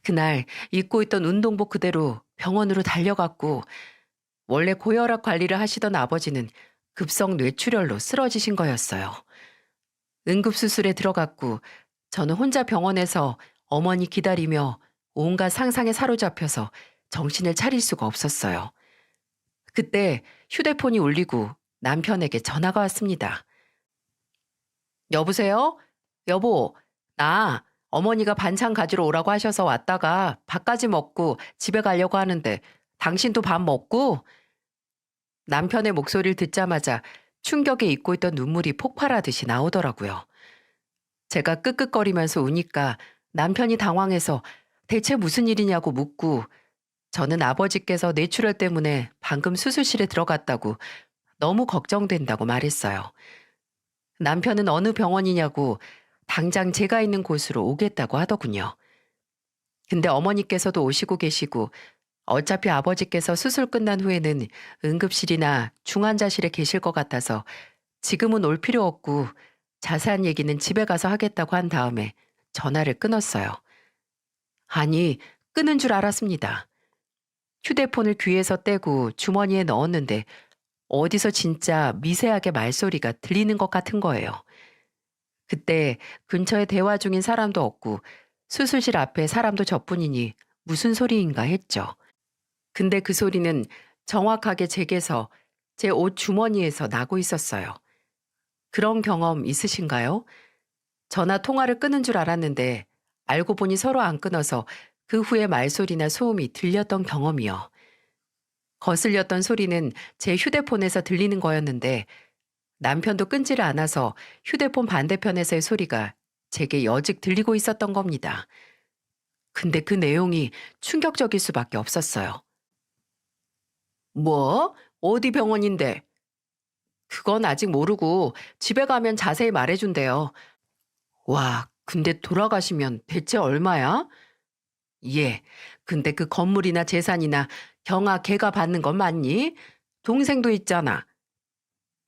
그날 입고 있던 운동복 그대로 병원으로 달려갔고 원래 고혈압 관리를 하시던 아버지는 급성 뇌출혈로 쓰러지신 거였어요. 응급수술에 들어갔고 저는 혼자 병원에서 어머니 기다리며 온갖 상상에 사로잡혀서 정신을 차릴 수가 없었어요. 그때 휴대폰이 울리고 남편에게 전화가 왔습니다. 여보세요? 여보, 나 어머니가 반찬 가지러 오라고 하셔서 왔다가 밥까지 먹고 집에 가려고 하는데 당신도 밥 먹고? 남편의 목소리를 듣자마자 충격에 잊고 있던 눈물이 폭발하듯이 나오더라고요. 제가 끄끄거리면서 우니까 남편이 당황해서 대체 무슨 일이냐고 묻고 저는 아버지께서 뇌출혈 때문에 방금 수술실에 들어갔다고 너무 걱정된다고 말했어요. 남편은 어느 병원이냐고 당장 제가 있는 곳으로 오겠다고 하더군요. 근데 어머니께서도 오시고 계시고 어차피 아버지께서 수술 끝난 후에는 응급실이나 중환자실에 계실 것 같아서 지금은 올 필요 없고 자세한 얘기는 집에 가서 하겠다고 한 다음에 전화를 끊었어요. 아니, 끊은 줄 알았습니다. 휴대폰을 귀에서 떼고 주머니에 넣었는데 어디서 진짜 미세하게 말소리가 들리는 것 같은 거예요. 그때 근처에 대화 중인 사람도 없고 수술실 앞에 사람도 저뿐이니 무슨 소리인가 했죠. 근데 그 소리는 정확하게 제게서 제 옷 주머니에서 나고 있었어요. 그런 경험 있으신가요? 전화 통화를 끊은 줄 알았는데 알고 보니 서로 안 끊어서 그 후에 말소리나 소음이 들렸던 경험이요. 거슬렸던 소리는 제 휴대폰에서 들리는 거였는데 남편도 끊지를 않아서 휴대폰 반대편에서의 소리가 제게 여직 들리고 있었던 겁니다. 근데 그 내용이 충격적일 수밖에 없었어요. 뭐? 어디 병원인데? 그건 아직 모르고 집에 가면 자세히 말해준대요. 와, 근데 돌아가시면 대체 얼마야? 예, 근데 그 건물이나 재산이나 경아 걔가 받는 건 맞니? 동생도 있잖아.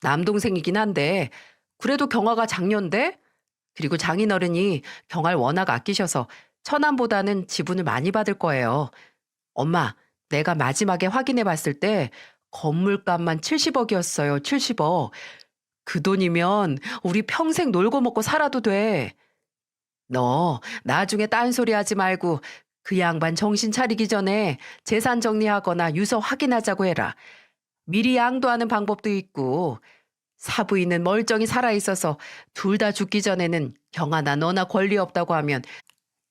남동생이긴 한데 그래도 경아가 장녀인데? 그리고 장인어른이 경아를 워낙 아끼셔서 처남보다는 지분을 많이 받을 거예요. 엄마, 내가 마지막에 확인해 봤을 때 건물값만 70억이었어요. 70억. 그 돈이면 우리 평생 놀고 먹고 살아도 돼. 너 나중에 딴소리 하지 말고 그 양반 정신 차리기 전에 재산 정리하거나 유서 확인하자고 해라. 미리 양도하는 방법도 있고 사부인은 멀쩡히 살아있어서 둘 다 죽기 전에는 경아나 너나 권리 없다고 하면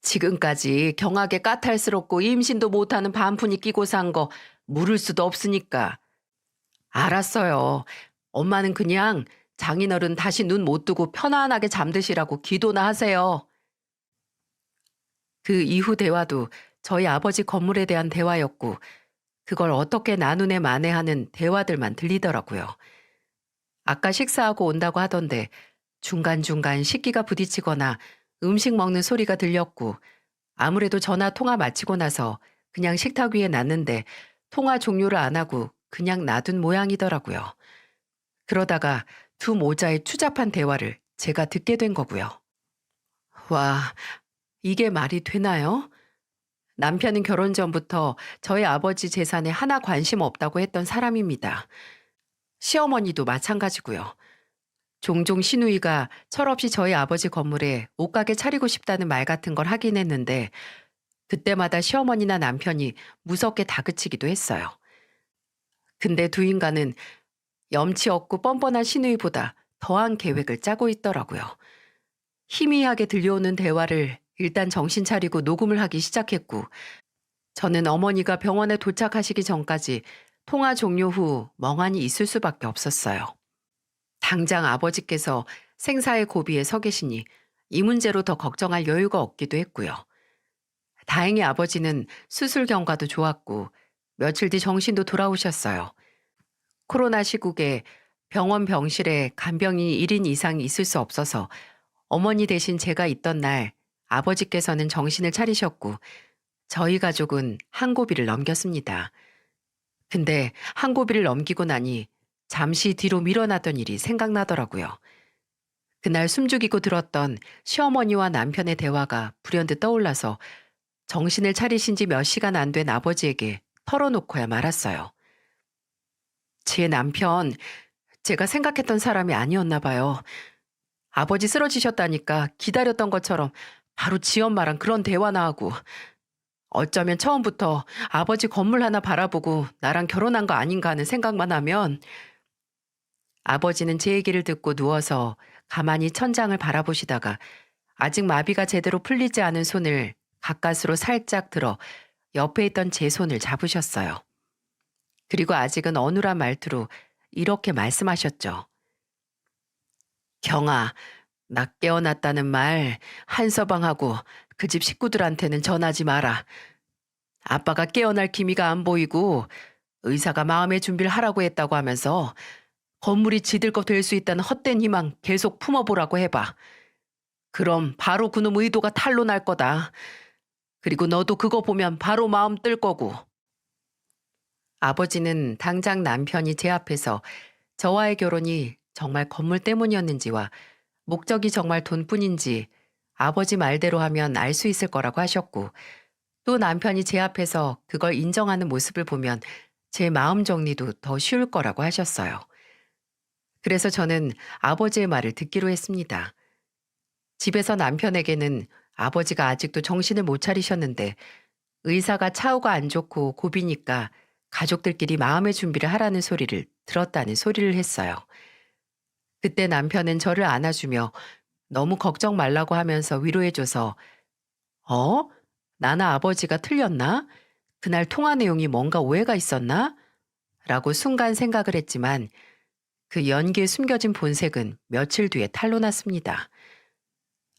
지금까지 경하게 까탈스럽고 임신도 못하는 반푼이 끼고 산 거 물을 수도 없으니까. 알았어요. 엄마는 그냥 장인어른 다시 눈 못 뜨고 편안하게 잠드시라고 기도나 하세요. 그 이후 대화도 저희 아버지 건물에 대한 대화였고 그걸 어떻게 나누네 마네 하는 대화들만 들리더라고요. 아까 식사하고 온다고 하던데 중간중간 식기가 부딪히거나 음식 먹는 소리가 들렸고 아무래도 전화 통화 마치고 나서 그냥 식탁 위에 놨는데 통화 종료를 안 하고 그냥 놔둔 모양이더라고요. 그러다가 두 모자의 추잡한 대화를 제가 듣게 된 거고요. 와, 이게 말이 되나요? 남편은 결혼 전부터 저희 아버지 재산에 하나 관심 없다고 했던 사람입니다. 시어머니도 마찬가지고요. 종종 시누이가 철없이 저희 아버지 건물에 옷가게 차리고 싶다는 말 같은 걸 하긴 했는데 그때마다 시어머니나 남편이 무섭게 다그치기도 했어요. 근데 두 인간은 염치 없고 뻔뻔한 시누이보다 더한 계획을 짜고 있더라고요. 희미하게 들려오는 대화를 일단 정신 차리고 녹음을 하기 시작했고 저는 어머니가 병원에 도착하시기 전까지 통화 종료 후 멍하니 있을 수밖에 없었어요. 당장 아버지께서 생사의 고비에 서 계시니 이 문제로 더 걱정할 여유가 없기도 했고요. 다행히 아버지는 수술 경과도 좋았고 며칠 뒤 정신도 돌아오셨어요. 코로나 시국에 병원 병실에 간병인이 1인 이상 있을 수 없어서 어머니 대신 제가 있던 날 아버지께서는 정신을 차리셨고 저희 가족은 한 고비를 넘겼습니다. 근데 한 고비를 넘기고 나니 잠시 뒤로 밀어나던 일이 생각나더라고요. 그날 숨죽이고 들었던 시어머니와 남편의 대화가 불현듯 떠올라서 정신을 차리신 지 몇 시간 안 된 아버지에게 털어놓고야 말았어요. 제 남편, 제가 생각했던 사람이 아니었나 봐요. 아버지 쓰러지셨다니까 기다렸던 것처럼 바로 지 엄마랑 그런 대화나 하고 어쩌면 처음부터 아버지 건물 하나 바라보고 나랑 결혼한 거 아닌가 하는 생각만 하면 아버지는 제 얘기를 듣고 누워서 가만히 천장을 바라보시다가 아직 마비가 제대로 풀리지 않은 손을 가까스로 살짝 들어 옆에 있던 제 손을 잡으셨어요. 그리고 아직은 어눌한 말투로 이렇게 말씀하셨죠. 경아, 나 깨어났다는 말 한서방하고 그 집 식구들한테는 전하지 마라. 아빠가 깨어날 기미가 안 보이고 의사가 마음의 준비를 하라고 했다고 하면서 건물이 지들 거 될 수 있다는 헛된 희망 계속 품어보라고 해봐. 그럼 바로 그놈 의도가 탄로 날 거다. 그리고 너도 그거 보면 바로 마음 뜰 거고. 아버지는 당장 남편이 제 앞에서 저와의 결혼이 정말 건물 때문이었는지와 목적이 정말 돈뿐인지 아버지 말대로 하면 알 수 있을 거라고 하셨고 또 남편이 제 앞에서 그걸 인정하는 모습을 보면 제 마음 정리도 더 쉬울 거라고 하셨어요. 그래서 저는 아버지의 말을 듣기로 했습니다. 집에서 남편에게는 아버지가 아직도 정신을 못 차리셨는데 의사가 차후가 안 좋고 고비니까 가족들끼리 마음의 준비를 하라는 소리를 들었다는 소리를 했어요. 그때 남편은 저를 안아주며 너무 걱정 말라고 하면서 위로해줘서 나나 아버지가 틀렸나? 그날 통화 내용이 뭔가 오해가 있었나? 라고 순간 생각을 했지만 그 연기에 숨겨진 본색은 며칠 뒤에 탄로났습니다.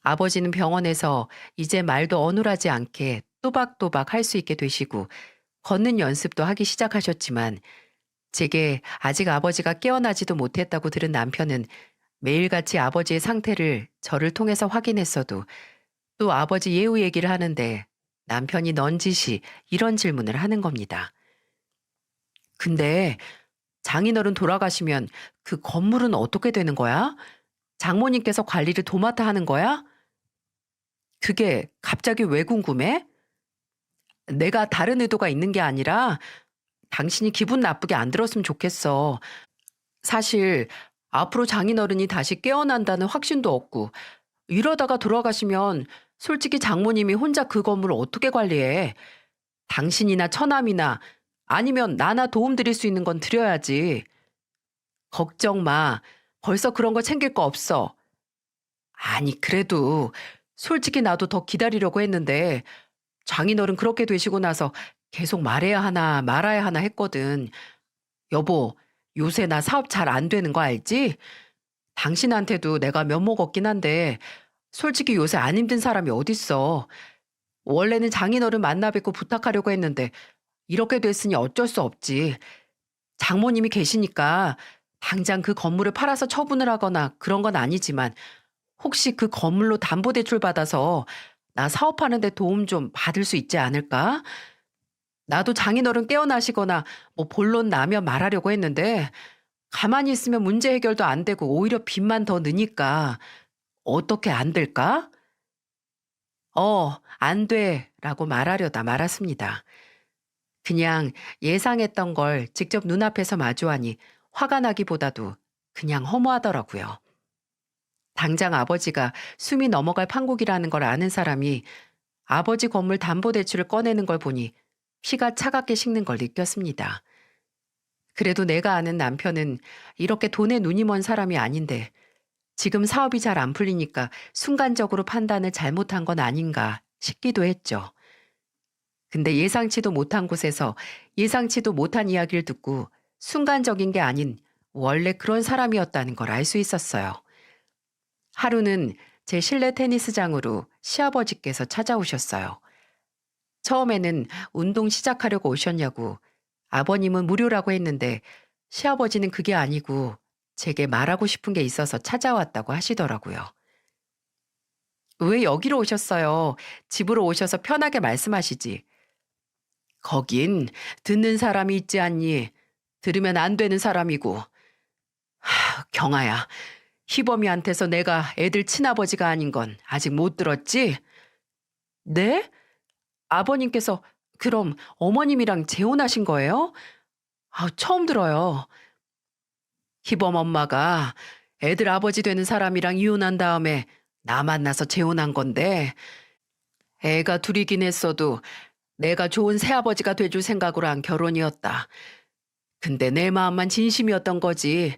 아버지는 병원에서 이제 말도 어눌하지 않게 또박또박 할 수 있게 되시고 걷는 연습도 하기 시작하셨지만 제게 아직 아버지가 깨어나지도 못했다고 들은 남편은 매일같이 아버지의 상태를 저를 통해서 확인했어도 또 아버지 예우 얘기를 하는데 남편이 넌지시 이런 질문을 하는 겁니다. 근데 장인어른 돌아가시면 그 건물은 어떻게 되는 거야? 장모님께서 관리를 도맡아 하는 거야? 그게 갑자기 왜 궁금해? 내가 다른 의도가 있는 게 아니라 당신이 기분 나쁘게 안 들었으면 좋겠어. 사실 앞으로 장인어른이 다시 깨어난다는 확신도 없고 이러다가 돌아가시면 솔직히 장모님이 혼자 그 건물을 어떻게 관리해? 당신이나 처남이나 아니면 나나 도움드릴 수 있는 건 드려야지. 걱정 마. 벌써 그런 거 챙길 거 없어. 아니 그래도 솔직히 나도 더 기다리려고 했는데 장인어른 그렇게 되시고 나서 계속 말해야 하나 말아야 하나 했거든. 여보, 요새 나 사업 잘 안 되는 거 알지? 당신한테도 내가 면목 없긴 한데 솔직히 요새 안 힘든 사람이 어딨어. 원래는 장인어른 만나 뵙고 부탁하려고 했는데 이렇게 됐으니 어쩔 수 없지. 장모님이 계시니까 당장 그 건물을 팔아서 처분을 하거나 그런 건 아니지만 혹시 그 건물로 담보대출 받아서 나 사업하는데 도움 좀 받을 수 있지 않을까? 나도 장인어른 깨어나시거나 뭐 본론 나면 말하려고 했는데 가만히 있으면 문제 해결도 안 되고 오히려 빚만 더 느니까 어떻게 안 될까? 안 돼. 라고 말하려다 말았습니다. 그냥 예상했던 걸 직접 눈앞에서 마주하니 화가 나기보다도 그냥 허무하더라고요. 당장 아버지가 숨이 넘어갈 판국이라는 걸 아는 사람이 아버지 건물 담보대출을 꺼내는 걸 보니 피가 차갑게 식는 걸 느꼈습니다. 그래도 내가 아는 남편은 이렇게 돈에 눈이 먼 사람이 아닌데 지금 사업이 잘 안 풀리니까 순간적으로 판단을 잘못한 건 아닌가 싶기도 했죠. 근데 예상치도 못한 곳에서 예상치도 못한 이야기를 듣고 순간적인 게 아닌 원래 그런 사람이었다는 걸 알 수 있었어요. 하루는 제 실내 테니스장으로 시아버지께서 찾아오셨어요. 처음에는 운동 시작하려고 오셨냐고 아버님은 무료라고 했는데 시아버지는 그게 아니고 제게 말하고 싶은 게 있어서 찾아왔다고 하시더라고요. 왜 여기로 오셨어요? 집으로 오셔서 편하게 말씀하시지. 거긴 듣는 사람이 있지 않니? 들으면 안 되는 사람이고. 경아야, 희범이한테서 내가 애들 친아버지가 아닌 건 아직 못 들었지? 네? 아버님께서 그럼 어머님이랑 재혼하신 거예요? 처음 들어요. 희범 엄마가 애들 아버지 되는 사람이랑 이혼한 다음에 나 만나서 재혼한 건데 애가 둘이긴 했어도 내가 좋은 새아버지가 돼줄 생각으로 한 결혼이었다. 근데 내 마음만 진심이었던 거지.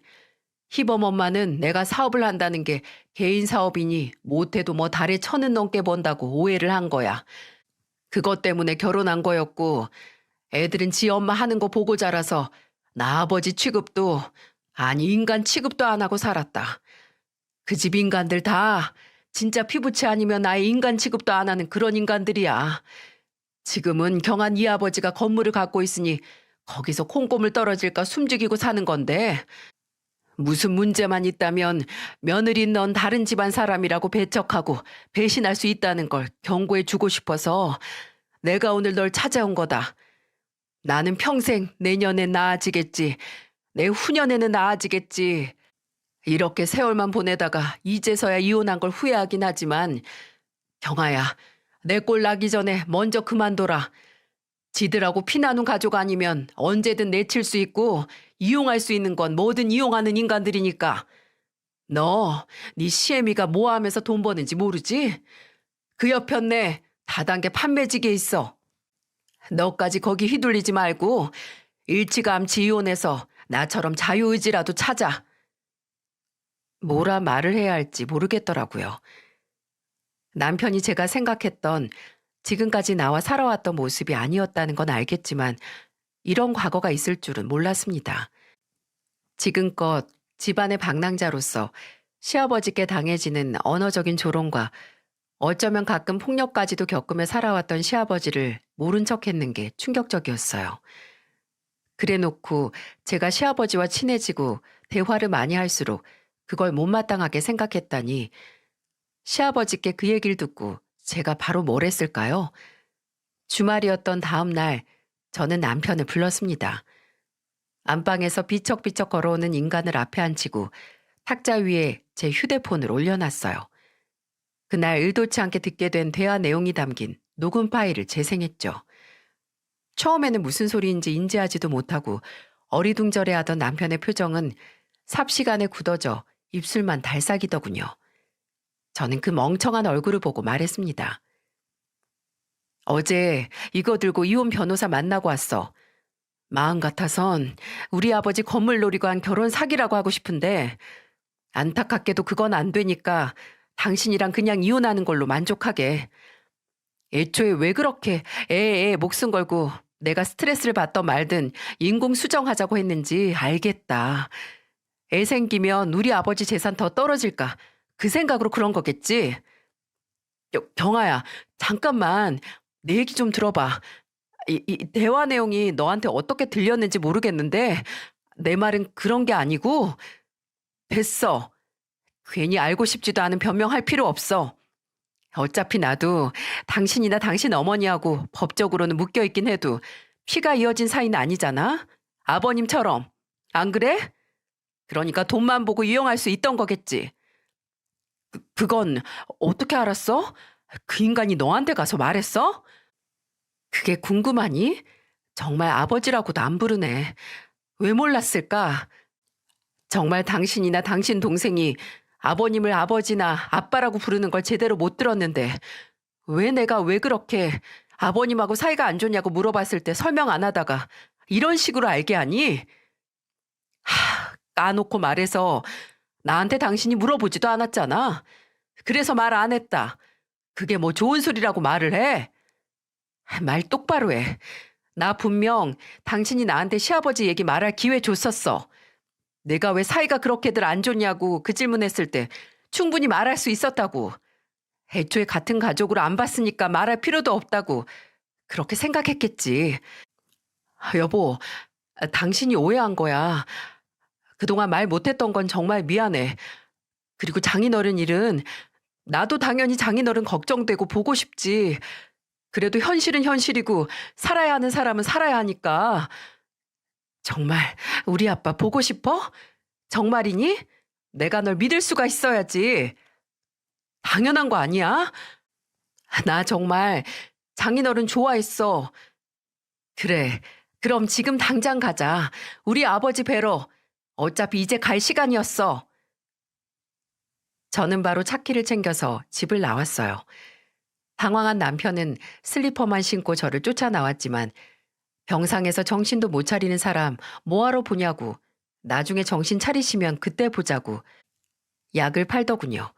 희범 엄마는 내가 사업을 한다는 게 개인 사업이니 못해도 뭐 달에 1,000은 넘게 번다고 오해를 한 거야. 그것 때문에 결혼한 거였고 애들은 지 엄마 하는 거 보고 자라서 나 아버지 취급도 아니 인간 취급도 안 하고 살았다. 그 집 인간들 다 진짜 피부치 아니면 아예 인간 취급도 안 하는 그런 인간들이야. 지금은 경한 이 아버지가 건물을 갖고 있으니 거기서 콩고물 떨어질까 숨죽이고 사는 건데 무슨 문제만 있다면 며느리 넌 다른 집안 사람이라고 배척하고 배신할 수 있다는 걸 경고해 주고 싶어서 내가 오늘 널 찾아온 거다. 나는 평생 내년에 나아지겠지. 내 후년에는 나아지겠지. 이렇게 세월만 보내다가 이제서야 이혼한 걸 후회하긴 하지만 경아야, 내 꼴 나기 전에 먼저 그만둬라. 지들하고 피나눈 가족 아니면 언제든 내칠 수 있고 이용할 수 있는 건 뭐든 이용하는 인간들이니까. 너, 네 시애미가 뭐 하면서 돈 버는지 모르지? 그 옆편네 다단계 판매직에 있어. 너까지 거기 휘둘리지 말고 일찌감치 이혼해서 나처럼 자유의지라도 찾아. 뭐라 말을 해야 할지 모르겠더라고요. 남편이 제가 생각했던 지금까지 나와 살아왔던 모습이 아니었다는 건 알겠지만 이런 과거가 있을 줄은 몰랐습니다. 지금껏 집안의 방랑자로서 시아버지께 당해지는 언어적인 조롱과 어쩌면 가끔 폭력까지도 겪으며 살아왔던 시아버지를 모른 척했는 게 충격적이었어요. 그래놓고 제가 시아버지와 친해지고 대화를 많이 할수록 그걸 못마땅하게 생각했다니 시아버지께 그 얘기를 듣고 제가 바로 뭘 했을까요? 주말이었던 다음 날 저는 남편을 불렀습니다. 안방에서 비척비척 걸어오는 인간을 앞에 앉히고 탁자 위에 제 휴대폰을 올려놨어요. 그날 의도치 않게 듣게 된 대화 내용이 담긴 녹음 파일을 재생했죠. 처음에는 무슨 소리인지 인지하지도 못하고 어리둥절해하던 남편의 표정은 삽시간에 굳어져 입술만 달싹이더군요. 저는 그 멍청한 얼굴을 보고 말했습니다. 어제 이거 들고 이혼 변호사 만나고 왔어. 마음 같아선 우리 아버지 건물 노리고 한 결혼 사기라고 하고 싶은데 안타깝게도 그건 안 되니까 당신이랑 그냥 이혼하는 걸로 만족하게. 애초에 왜 그렇게 애에 목숨 걸고 내가 스트레스를 받던 말든 인공 수정하자고 했는지 알겠다. 애 생기면 우리 아버지 재산 더 떨어질까 그 생각으로 그런 거겠지. 경아야, 잠깐만 내 얘기 좀 들어봐. 이 대화 내용이 너한테 어떻게 들렸는지 모르겠는데 내 말은 그런 게 아니고. 됐어. 괜히 알고 싶지도 않은 변명할 필요 없어. 어차피 나도 당신이나 당신 어머니하고 법적으로는 묶여있긴 해도 피가 이어진 사이는 아니잖아. 아버님처럼. 안 그래? 그러니까 돈만 보고 이용할 수 있던 거겠지. 그건 어떻게 알았어? 그 인간이 너한테 가서 말했어? 그게 궁금하니? 정말 아버지라고도 안 부르네. 왜 몰랐을까? 정말 당신이나 당신 동생이 아버님을 아버지나 아빠라고 부르는 걸 제대로 못 들었는데 왜 내가 왜 그렇게 아버님하고 사이가 안 좋냐고 물어봤을 때 설명 안 하다가 이런 식으로 알게 하니? 까놓고 말해서 나한테 당신이 물어보지도 않았잖아. 그래서 말 안 했다. 그게 뭐 좋은 소리라고 말을 해? 말 똑바로 해. 나 분명 당신이 나한테 시아버지 얘기 말할 기회 줬었어. 내가 왜 사이가 그렇게들 안 좋냐고 그 질문했을 때 충분히 말할 수 있었다고. 애초에 같은 가족으로 안 봤으니까 말할 필요도 없다고 그렇게 생각했겠지. 여보, 당신이 오해한 거야. 그동안 말 못했던 건 정말 미안해. 그리고 장인어른 일은 나도 당연히 장인어른 걱정되고 보고 싶지. 그래도 현실은 현실이고 살아야 하는 사람은 살아야 하니까. 정말 우리 아빠 보고 싶어? 정말이니? 내가 널 믿을 수가 있어야지. 당연한 거 아니야? 나 정말 장인어른 좋아했어. 그래. 그럼 지금 당장 가자. 우리 아버지 뵈러. 어차피 이제 갈 시간이었어. 저는 바로 차키를 챙겨서 집을 나왔어요. 당황한 남편은 슬리퍼만 신고 저를 쫓아 나왔지만 병상에서 정신도 못 차리는 사람 뭐하러 보냐고 나중에 정신 차리시면 그때 보자고 약을 팔더군요.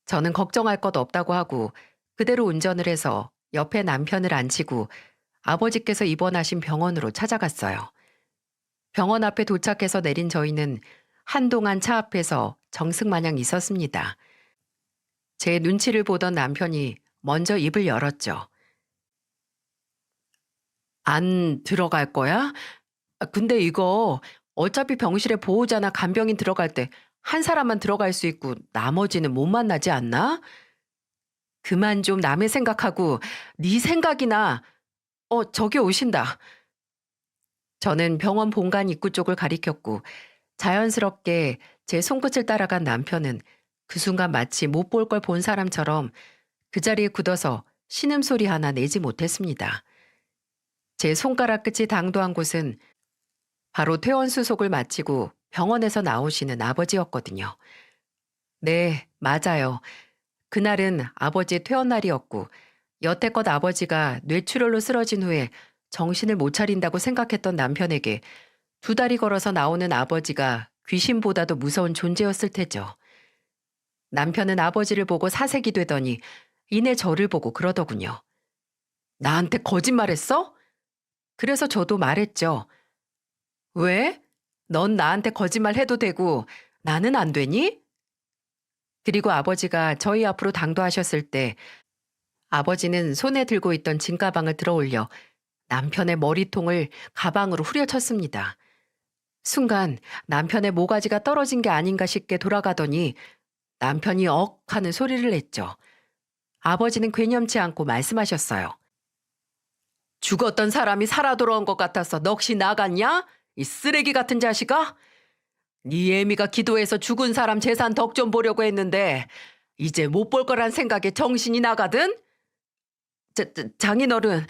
저는 걱정할 것 없다고 하고 그대로 운전을 해서 옆에 남편을 앉히고 아버지께서 입원하신 병원으로 찾아갔어요. 병원 앞에 도착해서 내린 저희는 한동안 차 앞에서 정승마냥 있었습니다. 제 눈치를 보던 남편이 먼저 입을 열었죠. 안 들어갈 거야? 근데 이거 어차피 병실에 보호자나 간병인 들어갈 때 한 사람만 들어갈 수 있고 나머지는 못 만나지 않나? 그만 좀 남의 생각하고 네 생각이나. 저기 오신다. 저는 병원 본관 입구 쪽을 가리켰고 자연스럽게 제 손끝을 따라간 남편은 그 순간 마치 못 볼 걸 본 사람처럼 그 자리에 굳어서 신음소리 하나 내지 못했습니다. 제 손가락 끝이 당도한 곳은 바로 퇴원 수속을 마치고 병원에서 나오시는 아버지였거든요. 네, 맞아요. 그날은 아버지의 퇴원 날이었고 여태껏 아버지가 뇌출혈로 쓰러진 후에 정신을 못 차린다고 생각했던 남편에게 두 다리 걸어서 나오는 아버지가 귀신보다도 무서운 존재였을 테죠. 남편은 아버지를 보고 사색이 되더니 이내 저를 보고 그러더군요. 나한테 거짓말했어? 그래서 저도 말했죠. 왜? 넌 나한테 거짓말 해도 되고 나는 안 되니? 그리고 아버지가 저희 앞으로 당도하셨을 때 아버지는 손에 들고 있던 짐가방을 들어 올려 남편의 머리통을 가방으로 후려쳤습니다. 순간 남편의 모가지가 떨어진 게 아닌가 싶게 돌아가더니 남편이 억 하는 소리를 냈죠. 아버지는 괴념치 않고 말씀하셨어요. 죽었던 사람이 살아 돌아온 것 같아서 넋이 나갔냐? 이 쓰레기 같은 자식아? 네 애미가 기도해서 죽은 사람 재산 덕 좀 보려고 했는데 이제 못 볼 거란 생각에 정신이 나가든? 장인어른,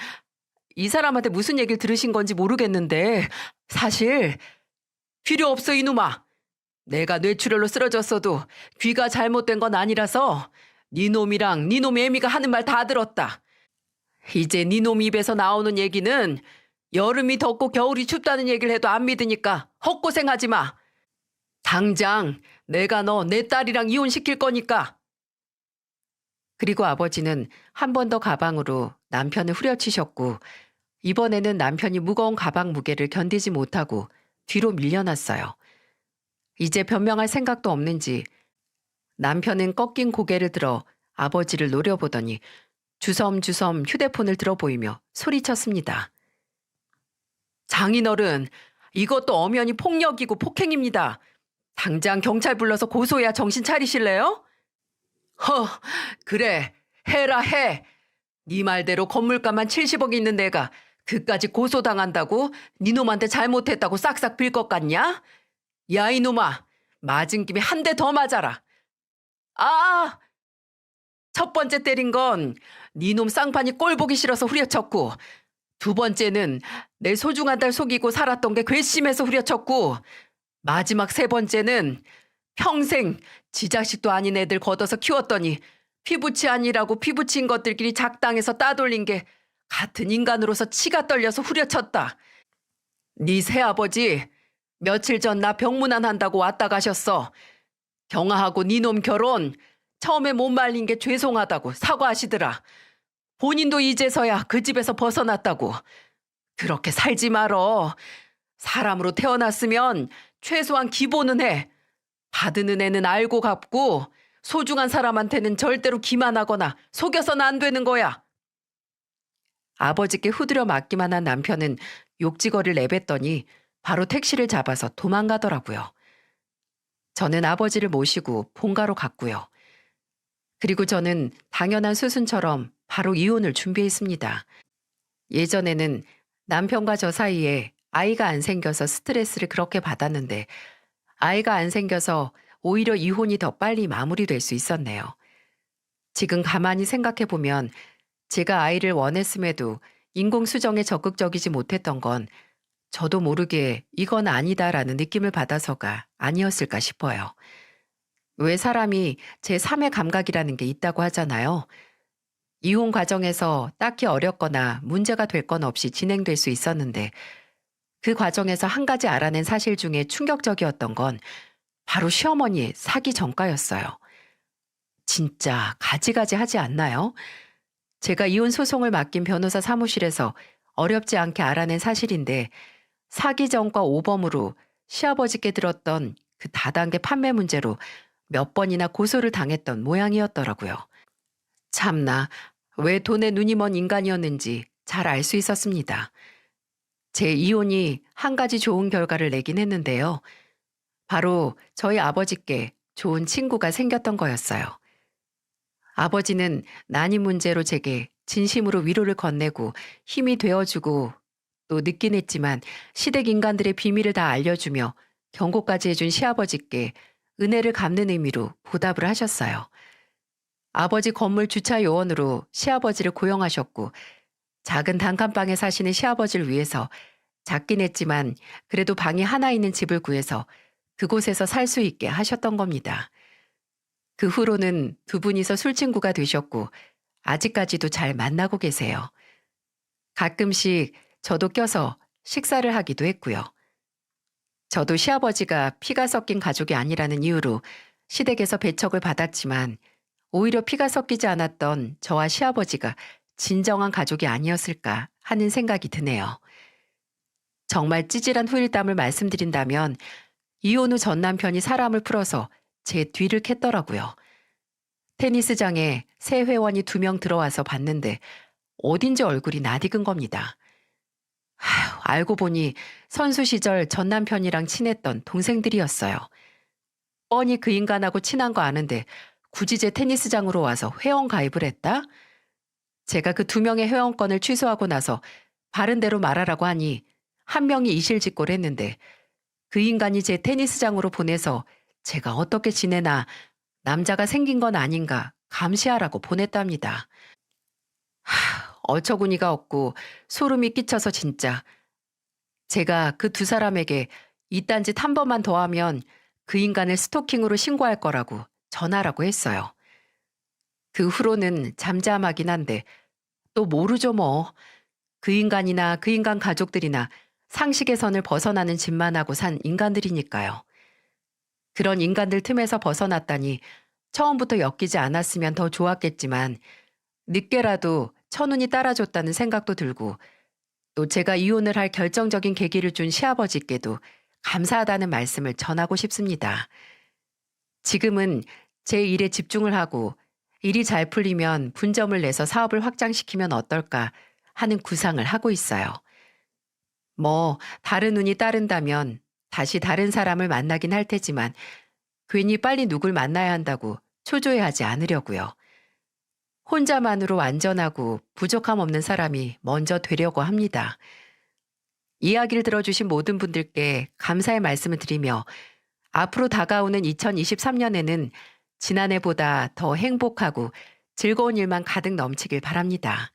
이 사람한테 무슨 얘기를 들으신 건지 모르겠는데 사실 필요 없어 이놈아. 내가 뇌출혈로 쓰러졌어도 귀가 잘못된 건 아니라서 네 놈이랑 네 놈 애미가 하는 말 다 들었다. 이제 네 놈 입에서 나오는 얘기는 여름이 덥고 겨울이 춥다는 얘기를 해도 안 믿으니까 헛고생하지 마. 당장 내가 너 내 딸이랑 이혼시킬 거니까. 그리고 아버지는 한 번 더 가방으로 남편을 후려치셨고 이번에는 남편이 무거운 가방 무게를 견디지 못하고 뒤로 밀려났어요. 이제 변명할 생각도 없는지 남편은 꺾인 고개를 들어 아버지를 노려보더니 주섬주섬 휴대폰을 들어 보이며 소리쳤습니다. 장인어른, 이것도 엄연히 폭력이고 폭행입니다. 당장 경찰 불러서 고소해야 정신 차리실래요? 그래, 해라 해. 네 말대로 건물가만 70억 있는 내가 그까지 고소당한다고 네 놈한테 잘못했다고 싹싹 빌 것 같냐? 야, 이놈아! 맞은 김에 한 대 더 맞아라. 아! 첫 번째 때린 건 니놈 쌍판이 꼴 보기 싫어서 후려쳤고, 두 번째는 내 소중한 딸 속이고 살았던 게 괘씸해서 후려쳤고, 마지막 세 번째는 평생 지 자식도 아닌 애들 걷어서 키웠더니 피부치 아니라고 피부치인 것들끼리 작당해서 따돌린 게 같은 인간으로서 치가 떨려서 후려쳤다. 네 새아버지 며칠 전 나 병문안 한다고 왔다 가셨어. 경아하고 니놈 결혼 처음에 못 말린 게 죄송하다고 사과하시더라. 본인도 이제서야 그 집에서 벗어났다고. 그렇게 살지 말어. 사람으로 태어났으면 최소한 기본은 해. 받은 은혜는 알고 갚고 소중한 사람한테는 절대로 기만하거나 속여서는 안 되는 거야. 아버지께 후드려 맞기만 한 남편은 욕지거리를 내뱉더니 바로 택시를 잡아서 도망가더라고요. 저는 아버지를 모시고 본가로 갔고요. 그리고 저는 당연한 수순처럼 바로 이혼을 준비했습니다. 예전에는 남편과 저 사이에 아이가 안 생겨서 스트레스를 그렇게 받았는데 아이가 안 생겨서 오히려 이혼이 더 빨리 마무리될 수 있었네요. 지금 가만히 생각해 보면 제가 아이를 원했음에도 인공수정에 적극적이지 못했던 건 저도 모르게 이건 아니다라는 느낌을 받아서가 아니었을까 싶어요. 왜 사람이 제3의 감각이라는 게 있다고 하잖아요. 이혼 과정에서 딱히 어렵거나 문제가 될 건 없이 진행될 수 있었는데 그 과정에서 한 가지 알아낸 사실 중에 충격적이었던 건 바로 시어머니의 사기 전가였어요. 진짜 가지가지 하지 않나요? 제가 이혼 소송을 맡긴 변호사 사무실에서 어렵지 않게 알아낸 사실인데 사기 전과 오범으로 시아버지께 들었던 그 다단계 판매 문제로 몇 번이나 고소를 당했던 모양이었더라고요. 참나, 왜 돈에 눈이 먼 인간이었는지 잘 알 수 있었습니다. 제 이혼이 한 가지 좋은 결과를 내긴 했는데요. 바로 저희 아버지께 좋은 친구가 생겼던 거였어요. 아버지는 난임 문제로 제게 진심으로 위로를 건네고 힘이 되어주고 또 늦긴 했지만 시댁 인간들의 비밀을 다 알려주며 경고까지 해준 시아버지께 은혜를 갚는 의미로 보답을 하셨어요. 아버지 건물 주차 요원으로 시아버지를 고용하셨고 작은 단칸방에 사시는 시아버지를 위해서 작긴 했지만 그래도 방이 하나 있는 집을 구해서 그곳에서 살 수 있게 하셨던 겁니다. 그 후로는 두 분이서 술친구가 되셨고 아직까지도 잘 만나고 계세요. 가끔씩 저도 껴서 식사를 하기도 했고요. 저도 시아버지가 피가 섞인 가족이 아니라는 이유로 시댁에서 배척을 받았지만 오히려 피가 섞이지 않았던 저와 시아버지가 진정한 가족이 아니었을까 하는 생각이 드네요. 정말 찌질한 후일담을 말씀드린다면 이혼 후 전 남편이 사람을 풀어서 제 뒤를 캤더라고요. 테니스장에 새 회원이 2명 들어와서 봤는데 어딘지 얼굴이 낯익은 겁니다. 알고 보니 선수 시절 전 남편이랑 친했던 동생들이었어요. 뻔히 그 인간하고 친한 거 아는데 굳이 제 테니스장으로 와서 회원 가입을 했다? 제가 그 2명의 회원권을 취소하고 나서 바른 대로 말하라고 하니 한 명이 이실직고를 했는데 그 인간이 제 테니스장으로 보내서 제가 어떻게 지내나 남자가 생긴 건 아닌가 감시하라고 보냈답니다. 어처구니가 없고 소름이 끼쳐서 진짜 제가 그 2사람에게 이딴 짓 한 번만 더 하면 그 인간을 스토킹으로 신고할 거라고 전하라고 했어요. 그 후로는 잠잠하긴 한데 또 모르죠 뭐. 그 인간이나 그 인간 가족들이나 상식의 선을 벗어나는 짓만 하고 산 인간들이니까요. 그런 인간들 틈에서 벗어났다니 처음부터 엮이지 않았으면 더 좋았겠지만 늦게라도 천운이 따라줬다는 생각도 들고 또 제가 이혼을 할 결정적인 계기를 준 시아버지께도 감사하다는 말씀을 전하고 싶습니다. 지금은 제 일에 집중을 하고 일이 잘 풀리면 분점을 내서 사업을 확장시키면 어떨까 하는 구상을 하고 있어요. 뭐 다른 운이 따른다면 다시 다른 사람을 만나긴 할 테지만 괜히 빨리 누굴 만나야 한다고 초조해하지 않으려고요. 혼자만으로 안전하고 부족함 없는 사람이 먼저 되려고 합니다. 이야기를 들어주신 모든 분들께 감사의 말씀을 드리며 앞으로 다가오는 2023년에는 지난해보다 더 행복하고 즐거운 일만 가득 넘치길 바랍니다.